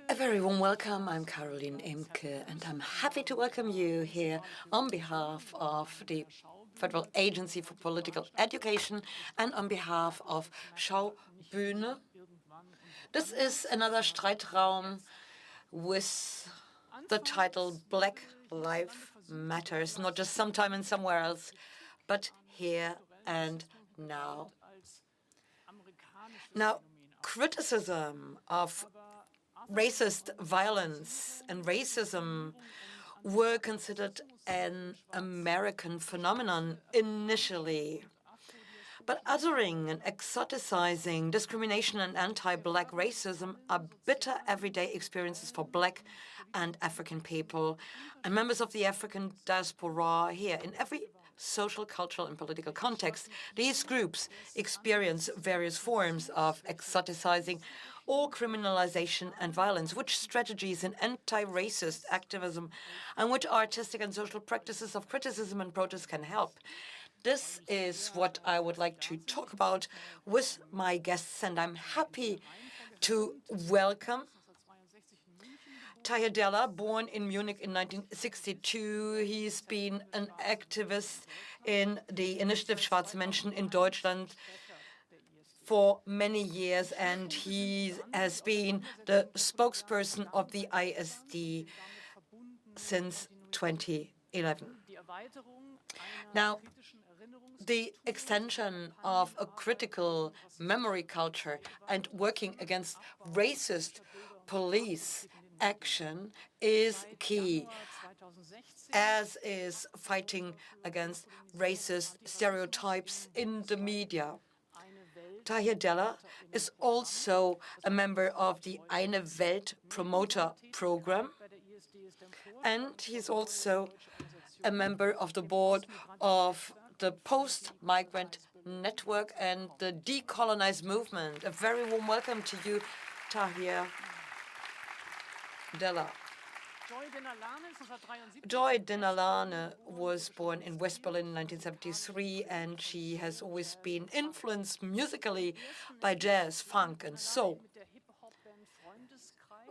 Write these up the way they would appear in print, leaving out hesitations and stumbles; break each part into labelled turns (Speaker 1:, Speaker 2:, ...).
Speaker 1: A very warm welcome. I'm Carolin Emcke, and I'm happy to welcome you here on behalf of the Federal Agency for Political Education and on behalf of Schaubühne. This is another Streitraum with the title Black Lives Matters, not just sometime and somewhere else, but here and now. Now, criticism of racist violence and racism were considered an American phenomenon initially. But uttering and exoticizing discrimination and anti-Black racism are bitter everyday experiences for Black and African people and members of the African diaspora here. In every social, cultural, and political context, these groups experience various forms of exoticizing or criminalisation and violence, which strategies in anti-racist activism and which artistic and social practices of criticism and protest can help. This is what I would like to talk about with my guests, and I'm happy to welcome Tahir Della, born in Munich in 1962. He's been an activist in the initiative Schwarze Menschen in Deutschland for many years, and he has been the spokesperson of the ISD since 2011. Now, the extension of a critical memory culture and working against racist police action is key, as is fighting against racist stereotypes in the media. Tahir Della is also a member of the Eine Welt Promoter Program, and he's also a member of the board of the Post-Migrant Network and the Decolonize Movement. A very warm welcome to you, Tahir Della. Joy Denalane was born in West Berlin in 1973, and she has always been influenced musically by jazz, funk, and soul.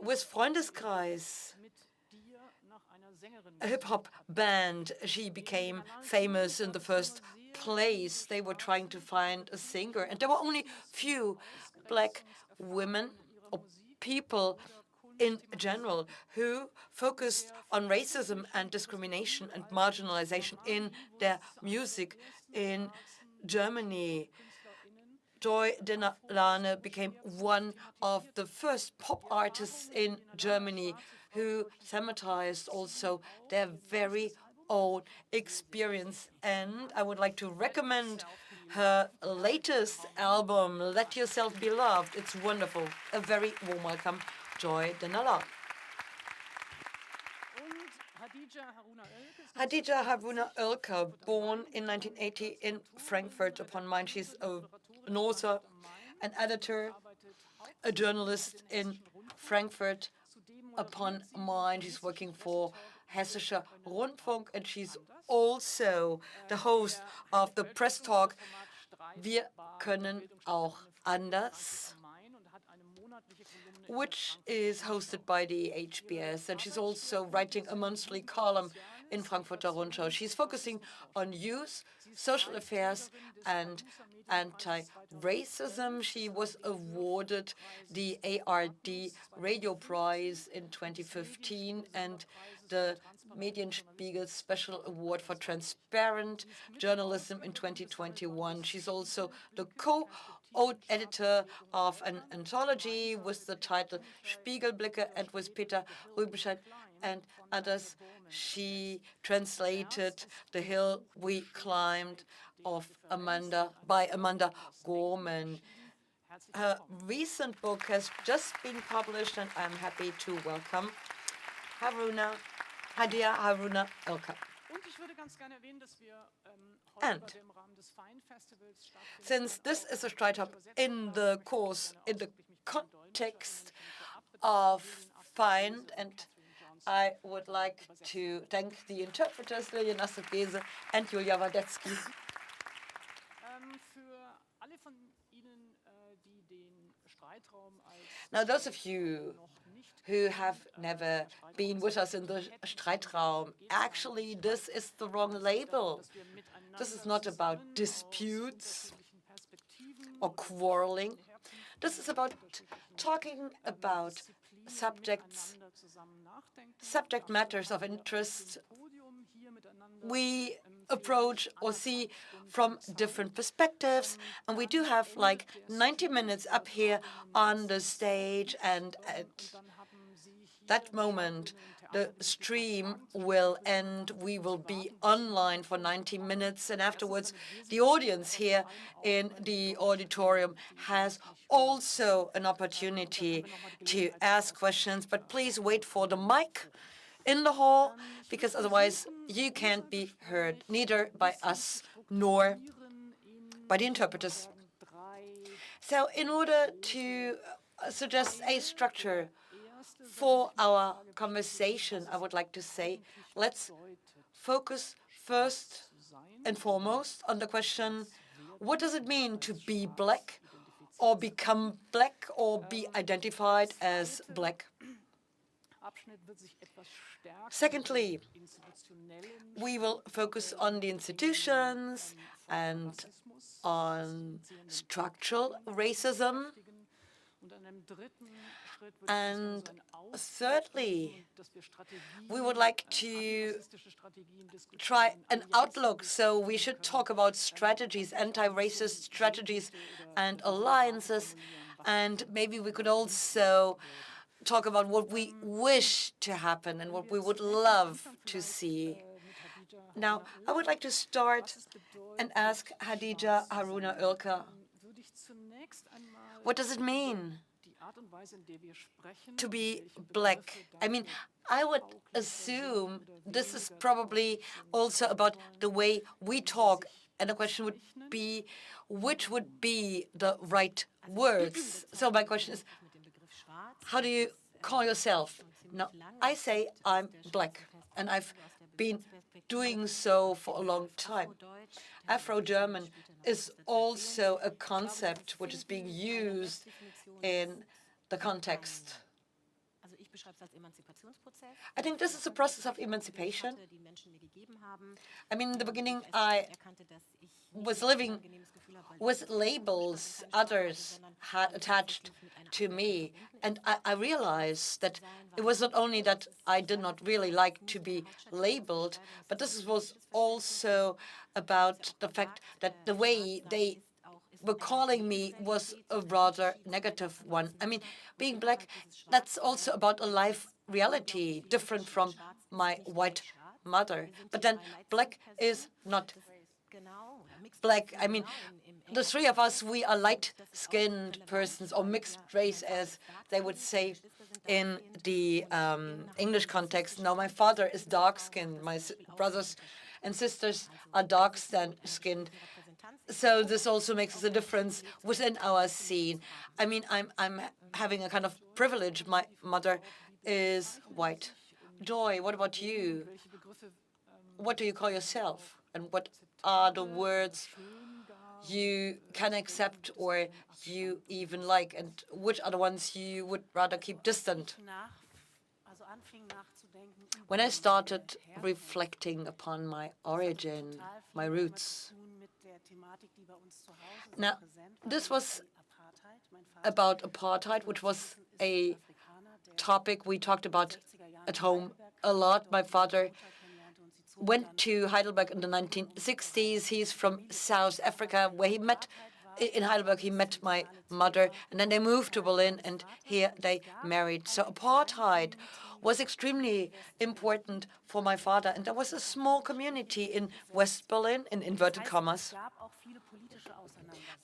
Speaker 1: With Freundeskreis, a hip-hop band, she became famous in the first place. They were trying to find a singer, and there were only few Black women or people in general who focused on racism and discrimination and marginalization in their music in Germany. Joy Denalane became one of the first pop artists in Germany who thematized also their very own experience. And I would like to recommend her latest album, Let Yourself Be Loved. It's wonderful. A very warm welcome, Joy Denalane. Hadija Haruna-Oelker, born in 1980 in Frankfurt upon Main. She's an author, an editor, a journalist in Frankfurt upon Main. She's working for Hessischer Rundfunk, and she's also the host of the press talk Wir können auch anders, which is hosted by the HBS, and she's also writing a monthly column in Frankfurter Rundschau. She's focusing on youth, social affairs, and anti-racism. She was awarded the ARD Radio Prize in 2015 and the Medienspiegel Special Award for Transparent Journalism in 2021. She's also the co-editor of an anthology with the title Spiegelblicke, and with Peter Rübenscheid and others, she translated The Hill We Climbed by Amanda Gorman. Her recent book has just been published, and I'm happy to welcome Hadija Haruna-Oelker. And since this is a Streitraum in the context of Feind, and I would like to thank the interpreters, Lilian Assegese and Julia Wadetzky. Now, those of you who have never been with us in the Streitraum, actually, this is the wrong label. This is not about disputes or quarreling. This is about talking about subject matters of interest we approach or see from different perspectives. And we do have like 90 minutes up here on the stage, and at that moment, the stream will end. We will be online for 90 minutes, and afterwards, the audience here in the auditorium has also an opportunity to ask questions. But please wait for the mic in the hall, because otherwise you can't be heard, neither by us nor by the interpreters. So in order to suggest a structure for our conversation, I would like to say, let's focus first and foremost on the question, what does it mean to be black, or become black, or be identified as black? Secondly, we will focus on the institutions and on structural racism. And thirdly, we would like to try an outlook. So we should talk about strategies, anti-racist strategies and alliances. And maybe we could also talk about what we wish to happen and what we would love to see. Now, I would like to start and ask Hadija Haruna-Oelker, what does it mean to be black? I mean, I would assume this is probably also about the way we talk, and the question would be, which would be the right words? So my question is, how do you call yourself? Now, I say I'm black, and I've been doing so for a long time. Afro-German is also a concept which is being used in the context. I think this is a process of emancipation. I mean, in the beginning, I was living with labels others had attached to me. And I realized that it was not only that I did not really like to be labeled, but this was also about the fact that the way they were calling me was a rather negative one. I mean, being black, that's also about a life reality different from my white mother. But then black is not black. I mean, the three of us, we are light-skinned persons, or mixed race, as they would say in the English context. Now, my father is dark-skinned. My brothers and sisters are dark-skinned. So this also makes a difference within our scene. I mean, I'm having a kind of privilege. My mother is white. Joy, what about you? What do you call yourself? And what are the words you can accept or you even like? And which are the ones you would rather keep distant? When I started reflecting upon my origin, my roots, now, this was about apartheid, which was a topic we talked about at home a lot. My father went to Heidelberg in the 1960s. He's from South Africa, where he met, in Heidelberg, he met my mother, and then they moved to Berlin, and here they married. So apartheid was extremely important for my father, and there was a small community in West Berlin, in inverted commas.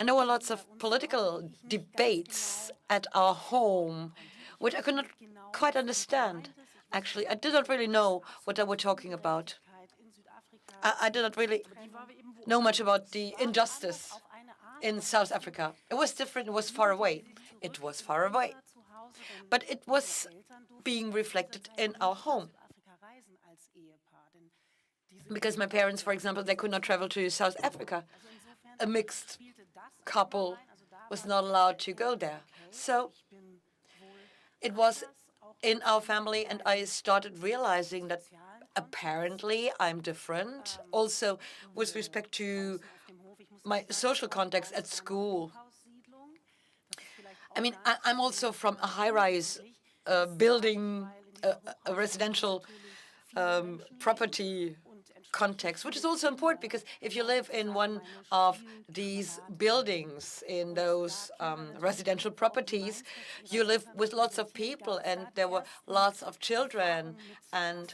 Speaker 1: And there were lots of political debates at our home, which I could not quite understand. Actually, I did not really know what they were talking about. I did not really know much about the injustice in South Africa. It was different, it was far away. It was far away. But it was being reflected in our home. Because my parents, for example, they could not travel to South Africa. A mixed couple was not allowed to go there. So it was in our family, and I started realizing that apparently I'm different, also with respect to my social context at school. I mean, I'm also from a high-rise building, a residential property context, which is also important because if you live in one of these buildings, in those residential properties, you live with lots of people, and there were lots of children. And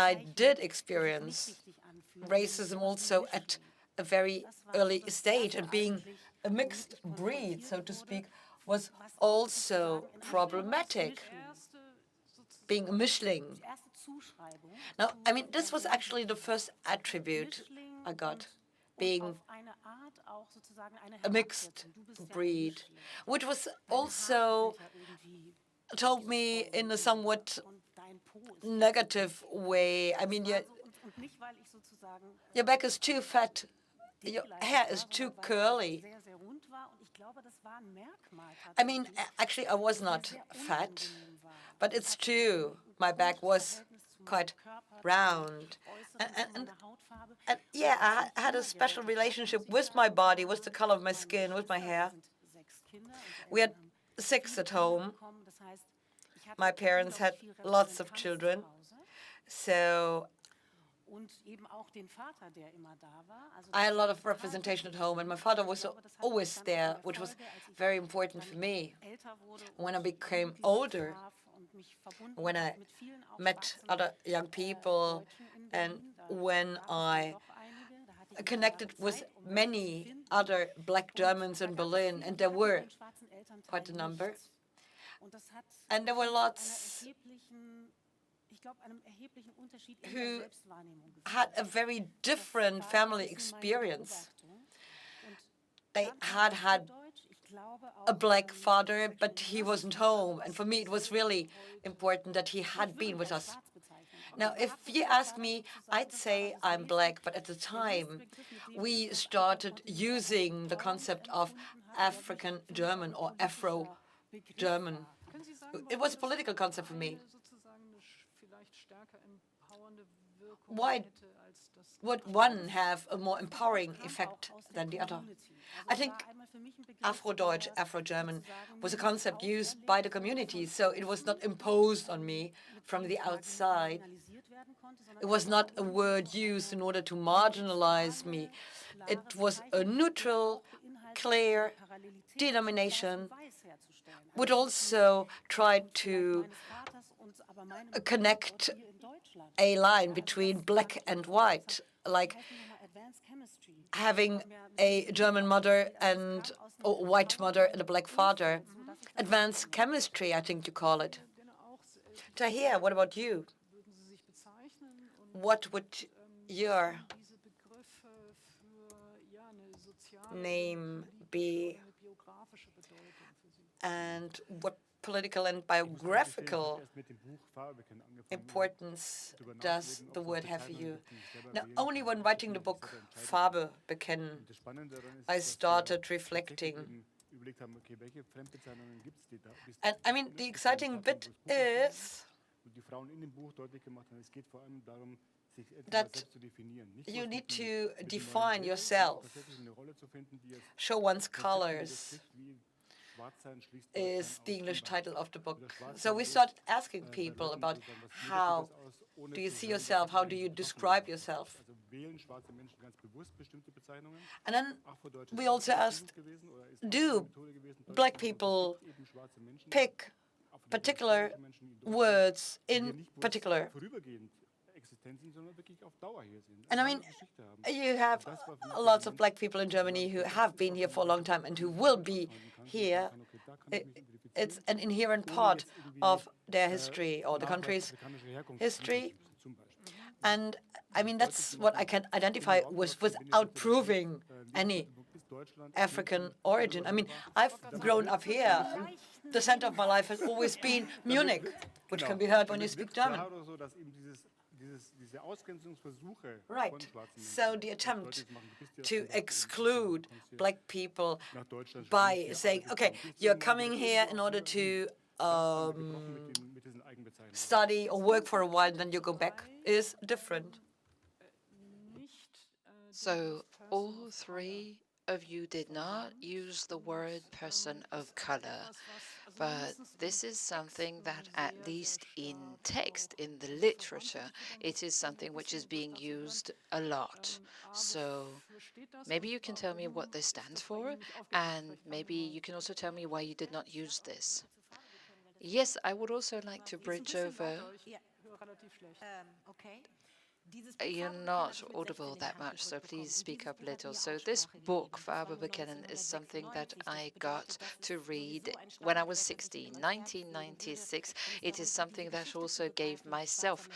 Speaker 1: I did experience racism also at a very early stage, and being a mixed breed, so to speak, was also problematic. Being a Mischling. Now, I mean, this was actually the first attribute I got, being a mixed breed, which was also told me in a somewhat negative way. I mean, your back is too fat, your hair is too curly. I mean, actually, I was not fat, but it's true. My back was quite round. And yeah, I had a special relationship with my body, with the color of my skin, with my hair. We had 6 at home. My parents had lots of children. So I had a lot of representation at home, and my father was always there, which was very important for me. When I became older, when I met other young people, and when I connected with many other black Germans in Berlin, and there were quite a number, and there were lots who had a very different family experience. They had had a black father, but he wasn't home. And for me, it was really important that he had been with us. Now, if you ask me, I'd say I'm black, but at the time, we started using the concept of African German or Afro-German. It was a political concept for me. Why would one have a more empowering effect than the other? I think Afro-Deutsch, Afro-German was a concept used by the community, so it was not imposed on me from the outside. It was not a word used in order to marginalize me. It was a neutral, clear denomination, which also tried to connect a line between black and white, like having a German mother and a white mother and a black father. Advanced chemistry, I think you call it. Tahir, what about you? What would your name be? And what political and biographical importance does the word have for you? Now, only when writing the book Farbe bekennen, I started reflecting. And I mean, the exciting bit is that you need to define yourself, show one's colors, is the English title of the book. So we started asking people about how do you see yourself, how do you describe yourself? And then we also asked, do black people pick particular words in particular? And I mean, you have lots of black people in Germany who have been here for a long time and who will be here. It's an inherent part of their history or the country's history. And I mean, that's what I can identify with without proving any African origin. I mean, I've grown up here. The center of my life has always been Munich, which can be heard when you speak German. Right. So the attempt to exclude black people by saying, okay, you're coming here in order to study or work for a while, and then you go back, is different.
Speaker 2: So all three of you did not use the word person of color, but this is something that, at least in text, in the literature, it is something which is being used a lot. So maybe you can tell me what this stands for, and maybe you can also tell me why you did not use this. Yes, I would also like to bridge over. You're not audible that much, so please speak up a little. So this book, Farbe bekennen, is something that I got to read when I was 16, 1996. It is something that also gave myself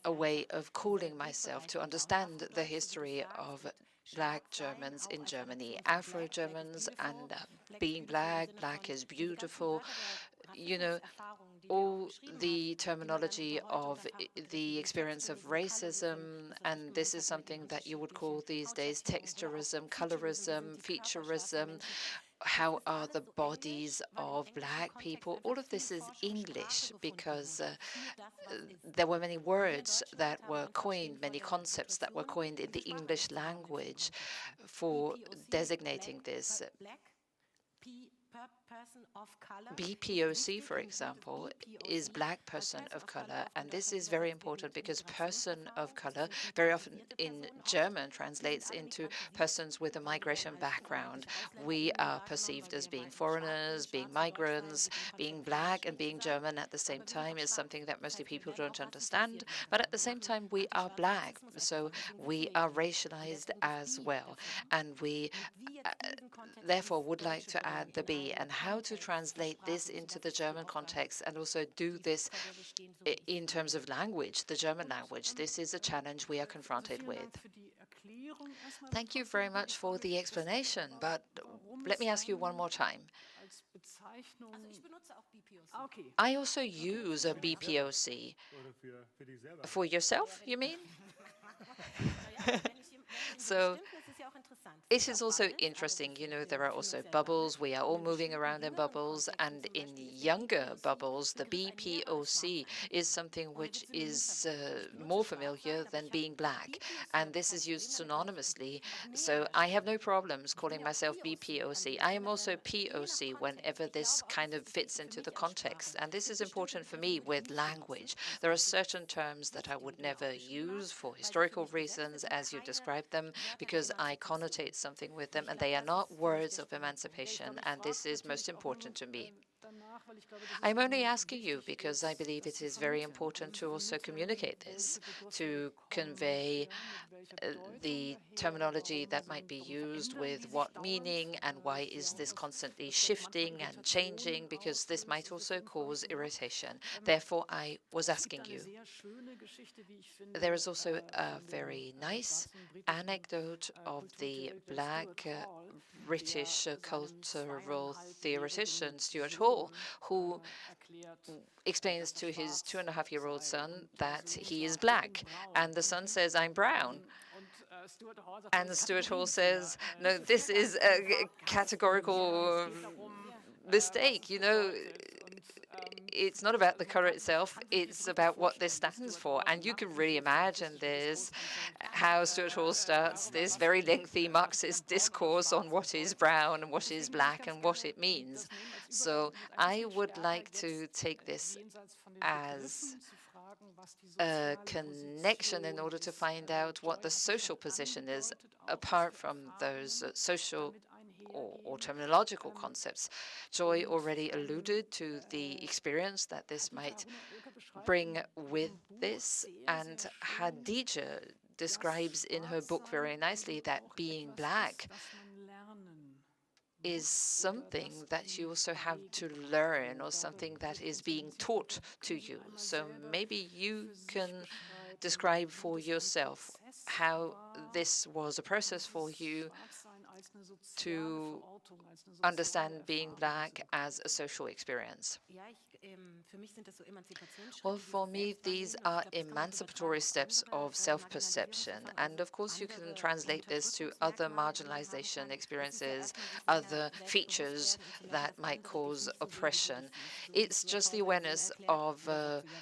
Speaker 2: a way of calling myself to understand the history of Black Germans in Germany, Afro-Germans, and being black, black is beautiful. You know, all the terminology of the experience of racism, and this is something that you would call these days texturism, colorism, featureism. How are the bodies of black people? All of this is English because there were many words that were coined, many concepts that were coined in the English language for designating this. BPOC, for example, is black person of color. And this is very important because person of color very often in German translates into persons with a migration background. We are perceived as being foreigners, being migrants, being black and being German at the same time is something that mostly people don't understand. But at the same time, we are black, so we are racialized as well. And we therefore would like to add the B, and how to translate this into the German context and also do this in terms of language, the German language. This is a challenge we are confronted with. Thank you very much for the explanation, but let me ask you one more time. I also use a BPOC. For yourself, you mean? So it is also interesting, you know, there are also bubbles. We are all moving around in bubbles, and in younger bubbles, the BPOC is something which is more familiar than being black, and this is used synonymously. So I have no problems calling myself BPOC. I am also POC whenever this kind of fits into the context, and this is important for me with language. There are certain terms that I would never use for historical reasons, as you described them, because I connotate something with them, and they are not words of emancipation, and this is most important to me. I'm only asking you because I believe it is very important to also communicate this, to convey the terminology that might be used with what meaning and why is this constantly shifting and changing, because this might also cause irritation. Therefore, I was asking you. There is also a very nice anecdote of the black British cultural theoretician Stuart Hall, who explains to his 2.5-year-old son that he is black, and the son says, "I'm brown." And Stuart Hall says, "No, this is a categorical mistake. You know, it's not about the color itself, it's about what this stands for." And you can really imagine this, how Stuart Hall starts this very lengthy Marxist discourse on what is brown and what is black and what it means. So I would like to take this as a connection in order to find out what the social position is, apart from those social or terminological concepts. Joy already alluded to the experience that this might bring with this, and Hadija describes in her book very nicely that being black is something that you also have to learn, or something that is being taught to you. So maybe you can describe for yourself how this was a process for you to understand being black as a social experience. Well, for me, these are emancipatory steps of self-perception. And of course, you can translate this to other marginalization experiences, other features that might cause oppression. It's just the awareness of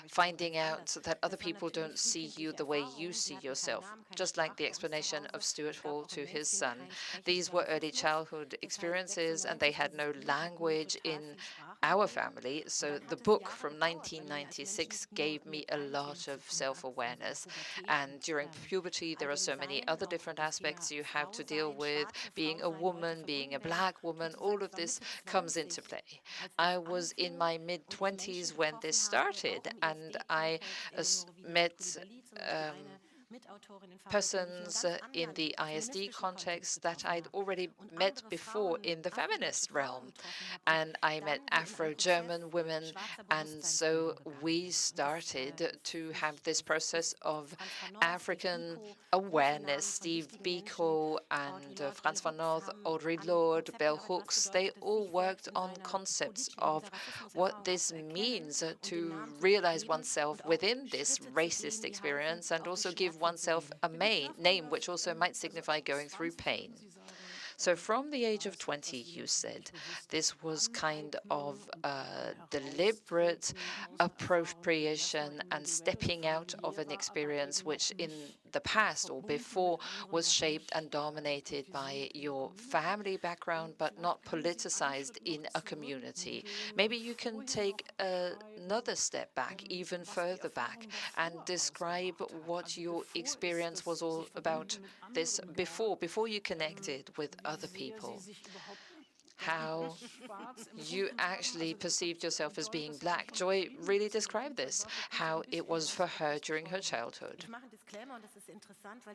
Speaker 2: finding out that other people don't see you the way you see yourself, just like the explanation of Stuart Hall to his son. These were early childhood experiences, and they had no language in our family. So the book from 1996 gave me a lot of self-awareness. And during puberty, there are so many other different aspects you have to deal with. Being a woman, being a black woman, all of this comes into play. I was in my mid-20s when this started, and I met persons in the ISD context that I'd already met before in the feminist realm. And I met Afro-German women, and so we started to have this process of African awareness. Steve Biko and Frans van Noort, Audre Lorde, Bell Hooks, they all worked on concepts of what this means to realize oneself within this racist experience and also give oneself a name, which also might signify going through pain. So from the age of 20, you said, this was kind of a deliberate appropriation and stepping out of an experience which in the past or before was shaped and dominated by your family background, but not politicized in a community. Maybe you can take another step back, even further back, and describe what your experience was all about this before you connected with other people, how you actually perceived yourself as being black. Joy really described this, how it was for her during her childhood.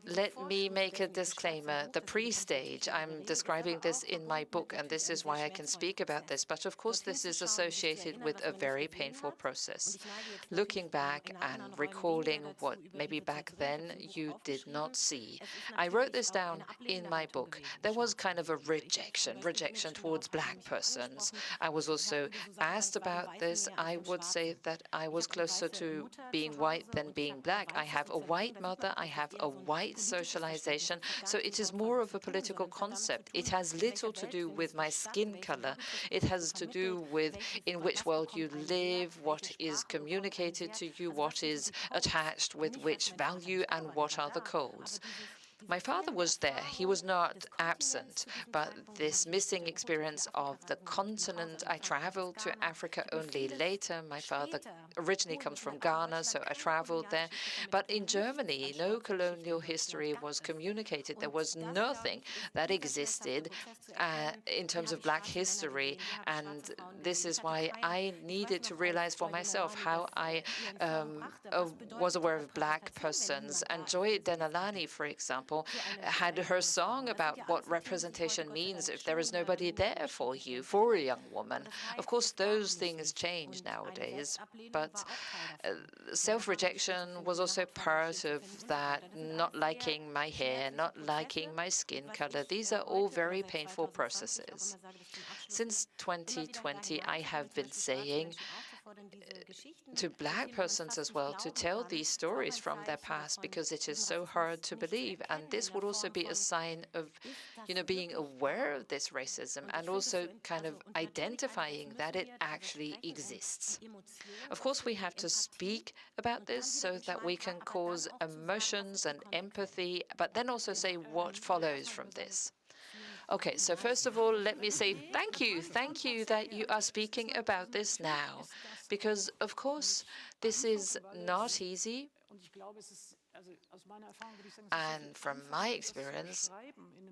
Speaker 2: Let me make a disclaimer. The pre-stage, I'm describing this in my book, and this is why I can speak about this. But of course, this is associated with a very painful process. Looking back and recalling what maybe back then you did not see. I wrote this down in my book. There was kind of a rejection towards black persons. I was also asked about this. I would say that I was closer to being white than being black. I have a white mother, I have a white socialization, so it is more of a political concept. It has little to do with my skin color. It has to do with in which world you live, what is communicated to you, what is attached with which value, and what are the codes. My father was there. He was not absent, but this missing experience of the continent, I traveled to Africa only later. My father originally comes from Ghana, so I traveled there. But in Germany, no colonial history was communicated. There was nothing that existed in terms of black history. And this is why I needed to realize for myself how I was aware of black persons. And Joy Denalane, for example, had her song about what representation means if there is nobody there for you, for a young woman. Of course, those things change nowadays, but self-rejection was also part of that, not liking my hair, not liking my skin color. These are all very painful processes. Since 2020, I have been saying to black persons as well to tell these stories from their past because it is so hard to believe. And this would also be a sign of, being aware of this racism and also kind of identifying that it actually exists. Of course, we have to speak about this so that we can cause emotions and empathy, but then also say what follows from this. Okay, so first of all, let me say thank you. Thank you that you are speaking about this now, because, of course, this is not easy. And from my experience,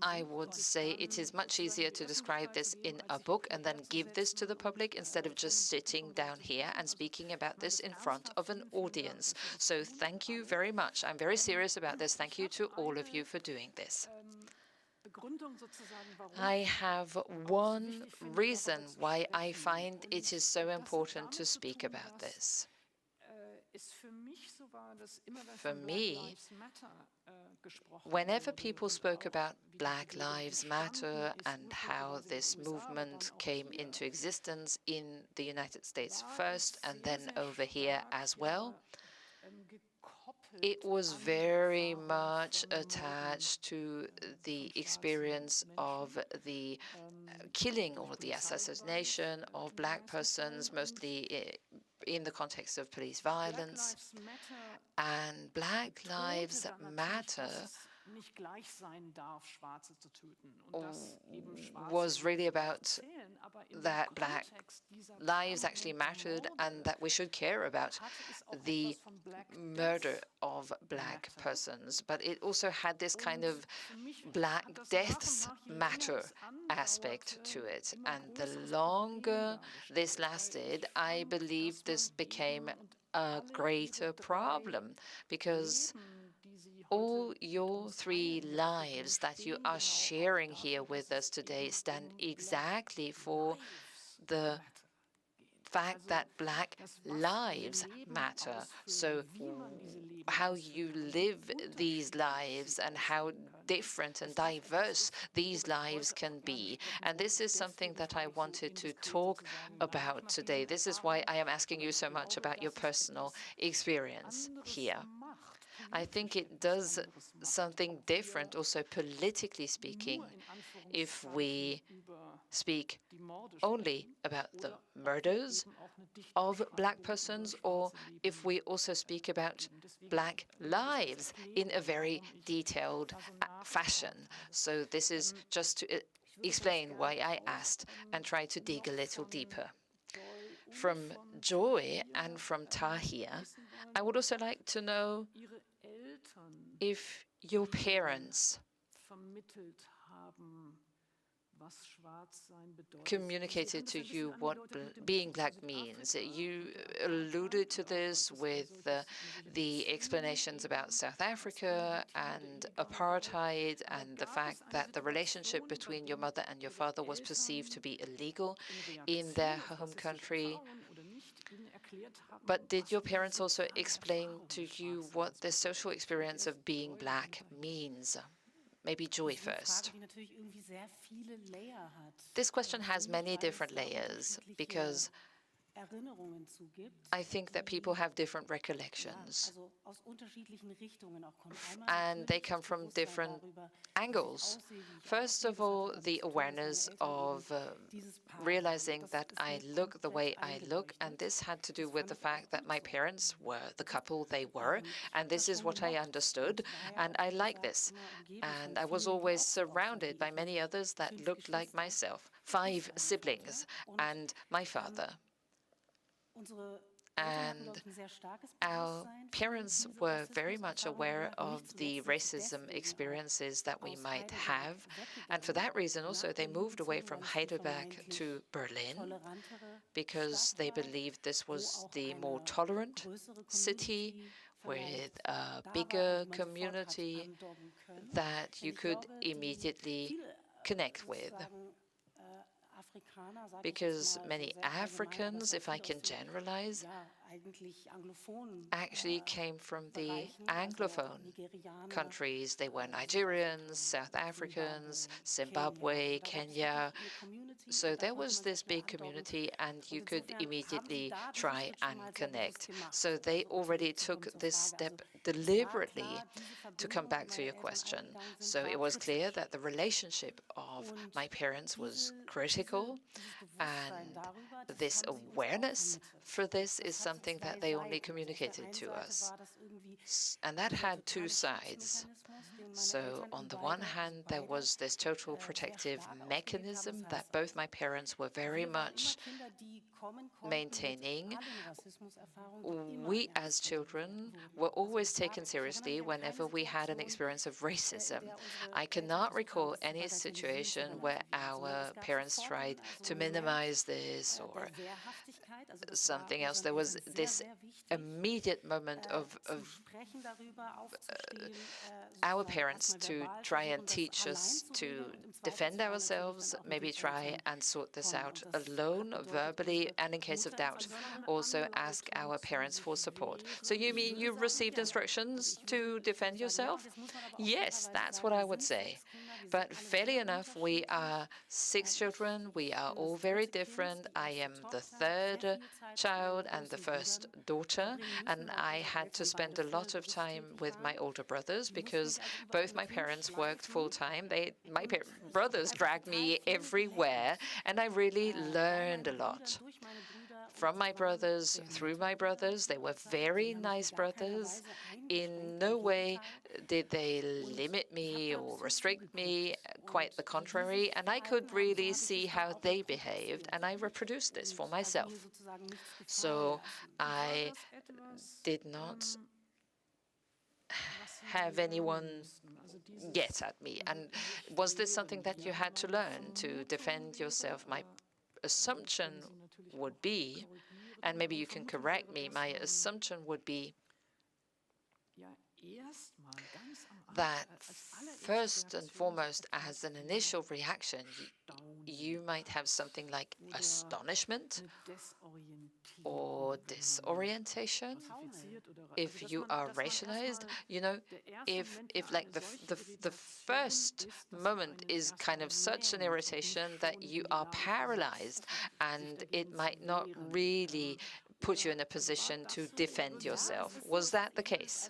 Speaker 2: I would say it is much easier to describe this in a book and then give this to the public instead of just sitting down here and speaking about this in front of an audience. So thank you very much. I'm very serious about this. Thank you to all of you for doing this. I have one reason why I find it is so important to speak about this. For me, whenever people spoke about Black Lives Matter and how this movement came into existence in the United States first and then over here as well, it was very much attached to the experience of the killing or the assassination of Black persons, mostly in the context of police violence. And Black Lives Matter was really about that Black lives actually mattered and that we should care about the murder of Black persons. But it also had this kind of Black deaths matter aspect to it. And the longer this lasted, I believe this became a greater problem, because all your three lives that you are sharing here with us today stand exactly for the fact that Black lives matter. So how you live these lives and how different and diverse these lives can be. And this is something that I wanted to talk about today. This is why I am asking you so much about your personal experience here. I think it does something different, also politically speaking, if we speak only about the murders of Black persons, or if we also speak about Black lives in a very detailed fashion. So this is just to explain why I asked and try to dig a little deeper. From Joy and from Tahir, I would also like to know if your parents communicated to you what being Black means. You alluded to this with the explanations about South Africa and apartheid and the fact that the relationship between your mother and your father was perceived to be illegal in their home country. But did your parents also explain to you what the social experience of being Black means? Maybe Joy first. This question has many different layers because I think that people have different recollections, and they come from different angles. First of all, the awareness of realizing that I look the way I look, and this had to do with the fact that my parents were the couple they were, and this is what I understood, and I like this. And I was always surrounded by many others that looked like myself, 5 siblings, and my father. And our parents were very much aware of the racism experiences that we might have. And for that reason also, they moved away from Heidelberg to Berlin because they believed this was the more tolerant city with a bigger community that you could immediately connect with. Because many Africans, if I can generalize, actually came from the Anglophone countries. They were Nigerians, South Africans, Zimbabwe, Kenya. So there was this big community, and you could immediately try and connect. So they already took this step deliberately to come back to your question. So it was clear that the relationship of my parents was critical, and this awareness for this is something that they only communicated to us. And that had 2 sides. So on the one hand, there was this total protective mechanism that both my parents were very much maintaining. We as children were always taken seriously whenever we had an experience of racism. I cannot recall any situation where our parents tried to minimize this or something else. There was this immediate moment of our parents to try and teach us to defend ourselves, maybe try and sort this out alone, verbally, and in case of doubt, also ask our parents for support. So you mean you received instructions to defend yourself? Yes, that's what I would say. But fairly enough, we are 6 children. We are all very different. I am the third child and the first daughter, and I had to spend a lot of time with my older brothers because both my parents worked full-time. My brothers dragged me everywhere, and I really learned a lot from my brothers, through my brothers. They were very nice brothers. In no way did they limit me or restrict me, quite the contrary. And I could really see how they behaved, and I reproduced this for myself. So I did not have anyone get at me. And was this something that you had to learn to defend yourself? My assumption would be, and maybe you can correct me, my assumption would be that first and foremost, as an initial reaction, you might have something like astonishment or disorientation. If you are racialized, you know, if like the first moment is kind of such an irritation that you are paralyzed, and it might not really put you in a position to defend yourself. Was that the case?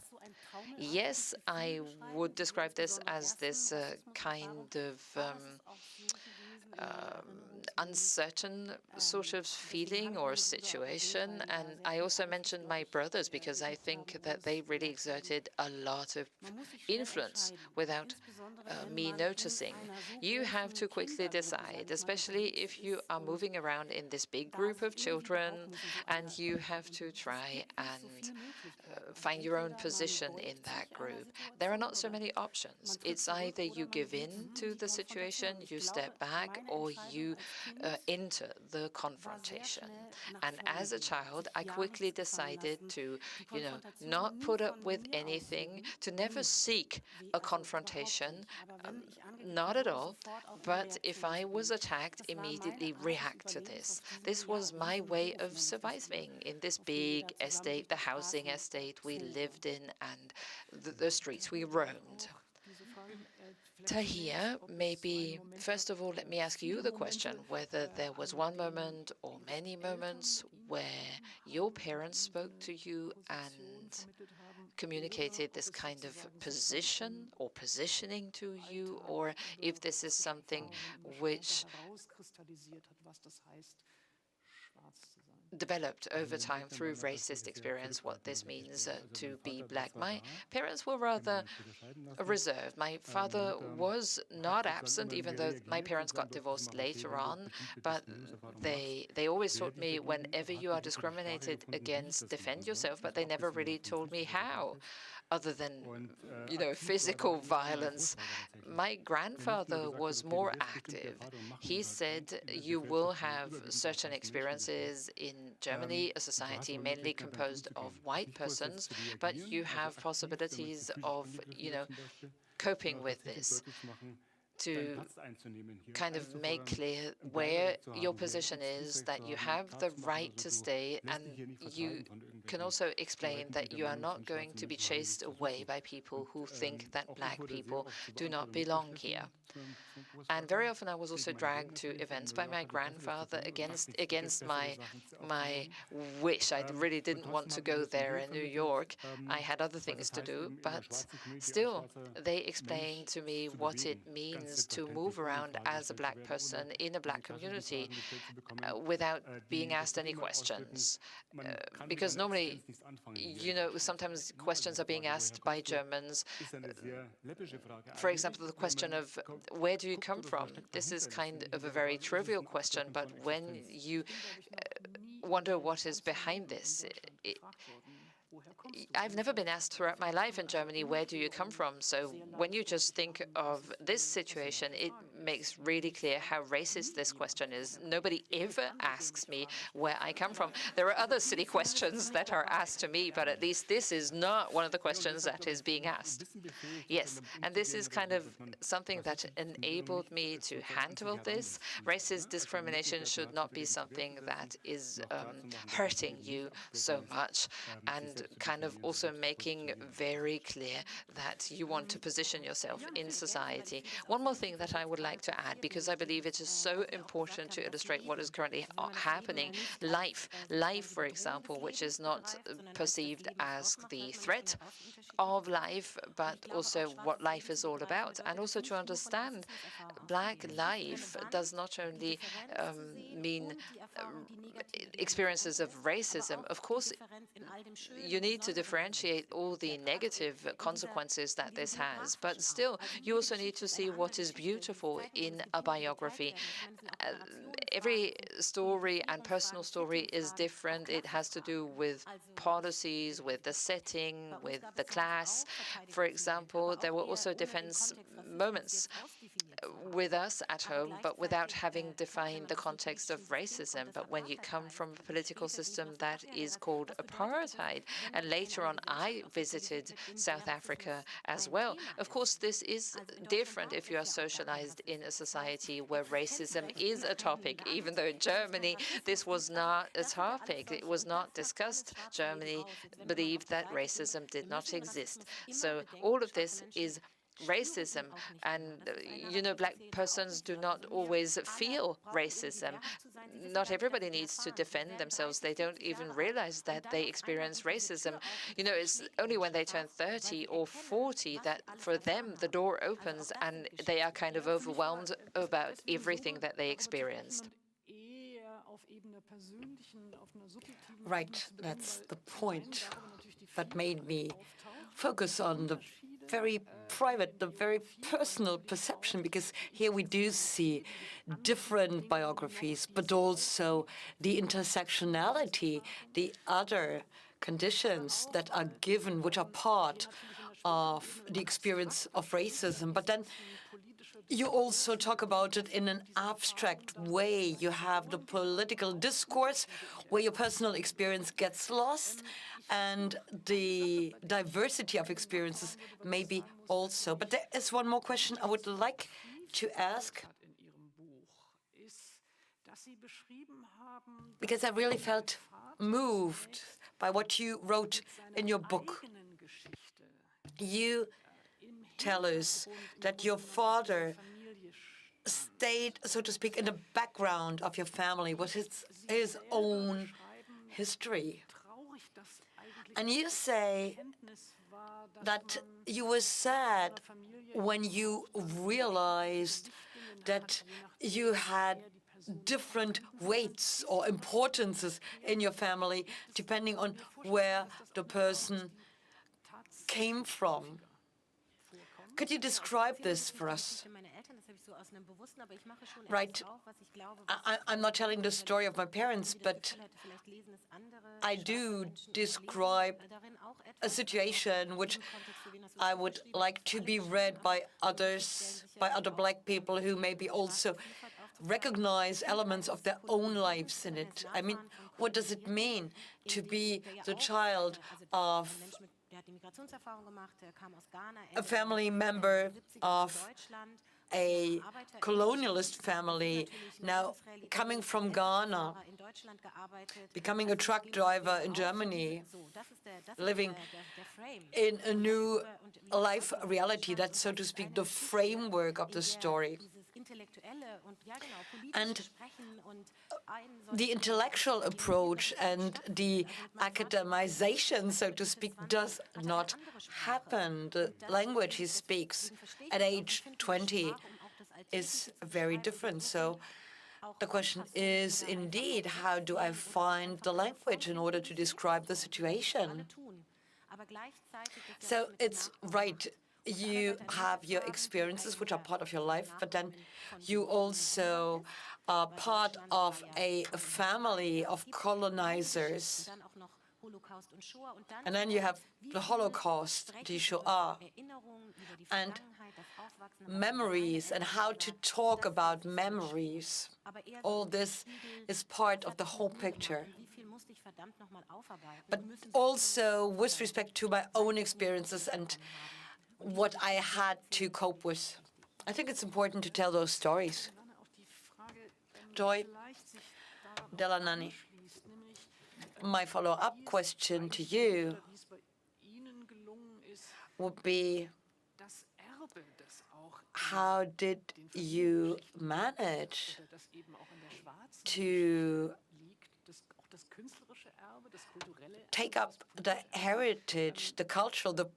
Speaker 2: Yes, I would describe this as this kind of uncertain sort of feeling or situation. And I also mentioned my brothers because I think that they really exerted a lot of influence without me noticing. You have to quickly decide, especially if you are moving around in this big group of children, and you have to try and find your own position in that group. There are not so many options. It's either you give in to the situation, you step back, or you enter the confrontation. And as a child, I quickly decided to, you know, not put up with anything, to never seek a confrontation, not at all. But if I was attacked, immediately react to this. This was my way of surviving in this big estate, the housing estate we lived in, and the streets we roamed. Tahir, maybe first of all, let me ask you the question, whether there was one moment or many moments where your parents spoke to you and communicated this kind of position or positioning to you, or if this is something which developed over time through racist experience, what this means to be black. My parents were rather reserved. My father was not absent, even though my parents got divorced later on, but they always taught me, whenever you are discriminated against, defend yourself, but they never really told me how, other than, you know, physical violence. My grandfather was more active. He said, you will have certain experiences in Germany, a society mainly composed of white persons, but you have possibilities of, you know, coping with this, to kind of make clear where your position is, that you have the right to stay, and you can also explain that you are not going to be chased away by people who think that black people do not belong here. And very often I was also dragged to events by my grandfather against my wish. I really didn't want to go there in New York. I had other things to do, but still, they explained to me what it means to move around as a black person in a black community without being asked any questions. Because normally, you know, sometimes questions are being asked by Germans. For example, the question of, where do you come from? This is kind of a very trivial question, but when you wonder what is behind this, I've never been asked throughout my life in Germany, where do you come from? So when you just think of this situation, it makes really clear how racist this question is. Nobody ever asks me where I come from. There are other silly questions that are asked to me, but at least this is not one of the questions that is being asked. Yes, and this is kind of something that enabled me to handle this. Racist discrimination should not be something that is hurting you so much, and kind of also making very clear that you want to position yourself in society. One more thing that I would like to add, because I believe it is so important to illustrate what is currently happening. Life, for example, which is not perceived as the threat of life, but also what life is all about. And also to understand Black life does not only mean experiences of racism. Of course, you need to differentiate all the negative consequences that this has, but still, you also need to see what is beautiful in a biography. Every story and personal story is different. It has to do with policies, with the setting, with the class. For example, there were also defense moments with us at home, but without having defined the context of racism. But when you come from a political system that is called apartheid, and later on I visited South Africa as well, of course this is different if you are socialized in a society where racism is a topic, even though in Germany this was not a topic. It was not discussed. Germany believed that racism did not exist. So all of this is racism, and Black persons do not always feel racism. Not everybody needs to defend themselves. They don't even realize that they experience racism. It's only when they turn 30 or 40 that for them the door opens and they are kind of overwhelmed about everything that they experienced.
Speaker 1: Right, that's the point that made me focus on the very private, the very personal perception, because here we do see different biographies, but also the intersectionality, the other conditions that are given, which are part of the experience of racism. But then you also talk about it in an abstract way. You have the political discourse where your personal experience gets lost, and the diversity of experiences maybe also. But there is one more question I would like to ask, because I really felt moved by what you wrote in your book. You tell us that your father stayed, so to speak, in the background of your family with his own history. And you say that you were sad when you realized that you had different weights or importances in your family depending on where the person came from. Could you describe this for us? Right. I'm not telling the story of my parents, but I do describe a situation which I would like to be read by others, by other Black people who maybe also recognize elements of their own lives in it. I mean, what does it mean to be the child of a family member of a colonialist family, now coming from Ghana, becoming a truck driver in Germany, living in a new life reality? That's, so to speak, the framework of the story. And the intellectual approach and the academization, so to speak, does not happen. The language he speaks at age 20 is very different. So the question is, indeed, how do I find the language in order to describe the situation? So it's right. You have your experiences, which are part of your life, but then you also are part of a family of colonizers. And then you have the Holocaust, the Shoah, and memories and how to talk about memories. All this is part of the whole picture. But also with respect to my own experiences and what I had to cope with. I think it's important to tell those stories. Joy, Denalane, my follow-up question to you would be, how did you manage to take up the heritage, the cultural, the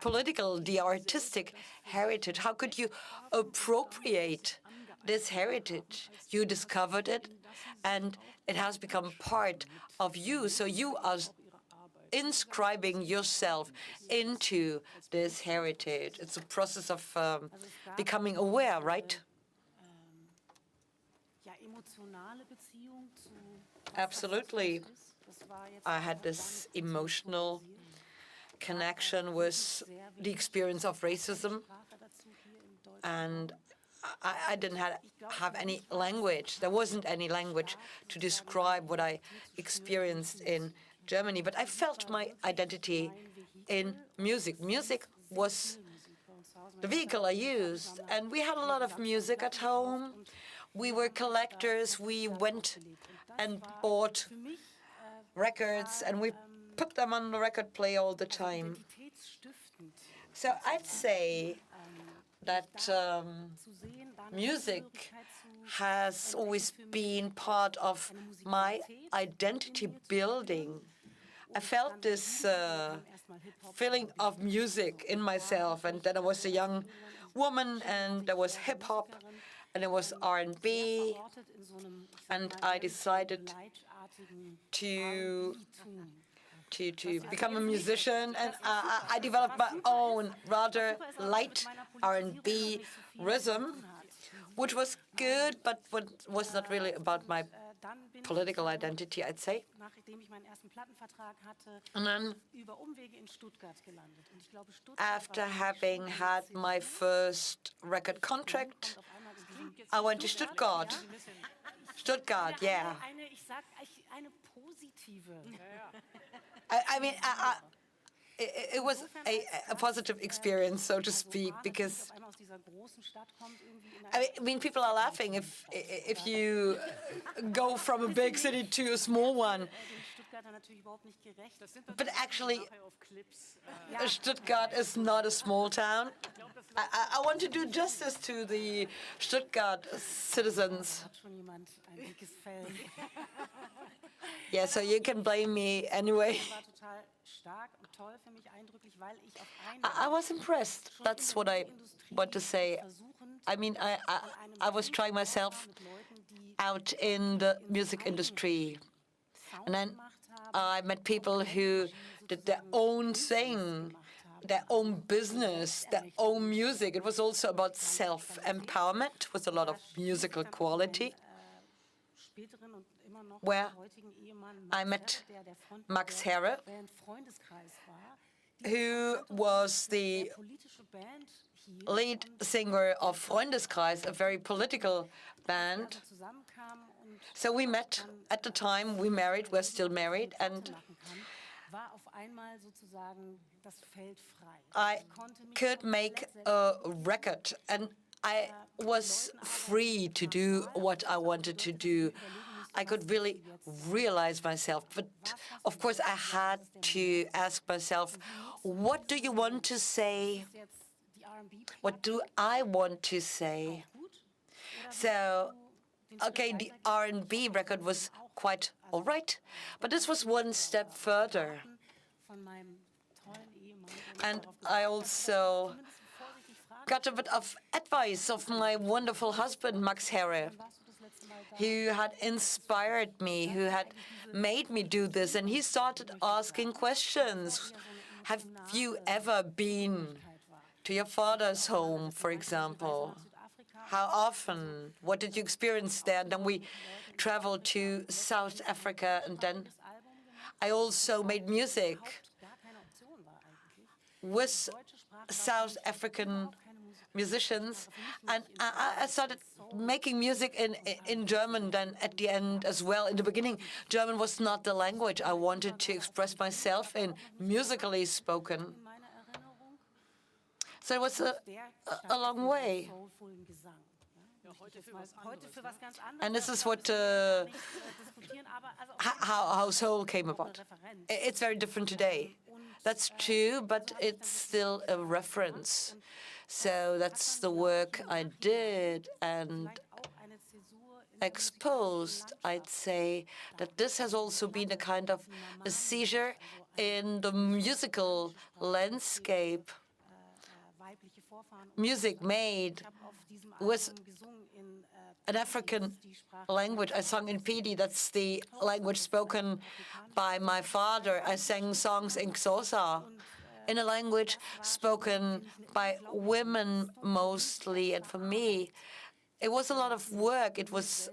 Speaker 1: political, the artistic heritage? How could you appropriate this heritage? You discovered it, and it has become part of you. So you are inscribing yourself into this heritage. It's a process of becoming aware, right? Absolutely. I had this emotional connection with the experience of racism, and I didn't have any language. There wasn't any language to describe what I experienced in Germany, but I felt my identity in music. Music was the vehicle I used, and we had a lot of music at home. We were collectors. We went and bought records, and we put them on the record player all the time. So I'd say that music has always been part of my identity building. I felt this feeling of music in myself, and then I was a young woman, and there was hip-hop, and there was R&B, and I decided to become a musician, and I developed my own rather light R&B rhythm, which was good, but was not really about my political identity, I'd say. And then, after having had my first record contract, I went to Stuttgart. Stuttgart, yeah. I mean, it was a positive experience, so to speak, because I mean, people are laughing if you go from a big city to a small one. But actually, Stuttgart is not a small town. I want to do justice to the Stuttgart citizens. Yeah, so you can blame me anyway. I was impressed. That's what I want to say. I mean, I was trying myself out in the music industry. And then I met people who did their own thing, their own business, their own music. It was also about self-empowerment with a lot of musical quality, where I met Max Herre, who was the lead singer of Freundeskreis, a very political band. So we met at the time, we married, we're still married, and I could make a record, and I was free to do what I wanted to do. I could really realize myself. But of course, I had to ask myself, what do you want to say? What do I want to say? So, okay, the R&B record was quite all right, but this was one step further. And I also got a bit of advice of my wonderful husband, Max Herre, who had inspired me, who had made me do this. And he started asking questions. Have you ever been to your father's home, for example? How often? What did you experience there? And then we traveled to South Africa, and then I also made music with South African musicians, and I started making music in German then at the end as well. In the beginning, German was not the language I wanted to express myself in, musically spoken. So it was a long way. And this is what how soul came about. It's very different today. That's true, but it's still a reference. So that's the work I did and exposed. I'd say that this has also been a kind of a seizure in the musical landscape. Music made with an African language. I sung in Pidi, that's the language spoken by my father. I sang songs in Xhosa, in a language spoken by women mostly. And for me, it was a lot of work. It was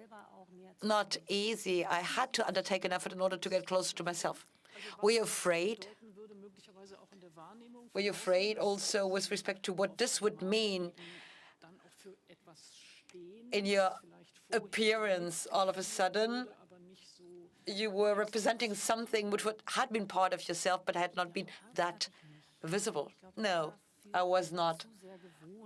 Speaker 1: not easy. I had to undertake an effort in order to get closer to myself. Were you afraid? Were you afraid also with respect to what this would mean in your appearance? All of a sudden, you were representing something which had been part of yourself but had not been that visible. No, I was not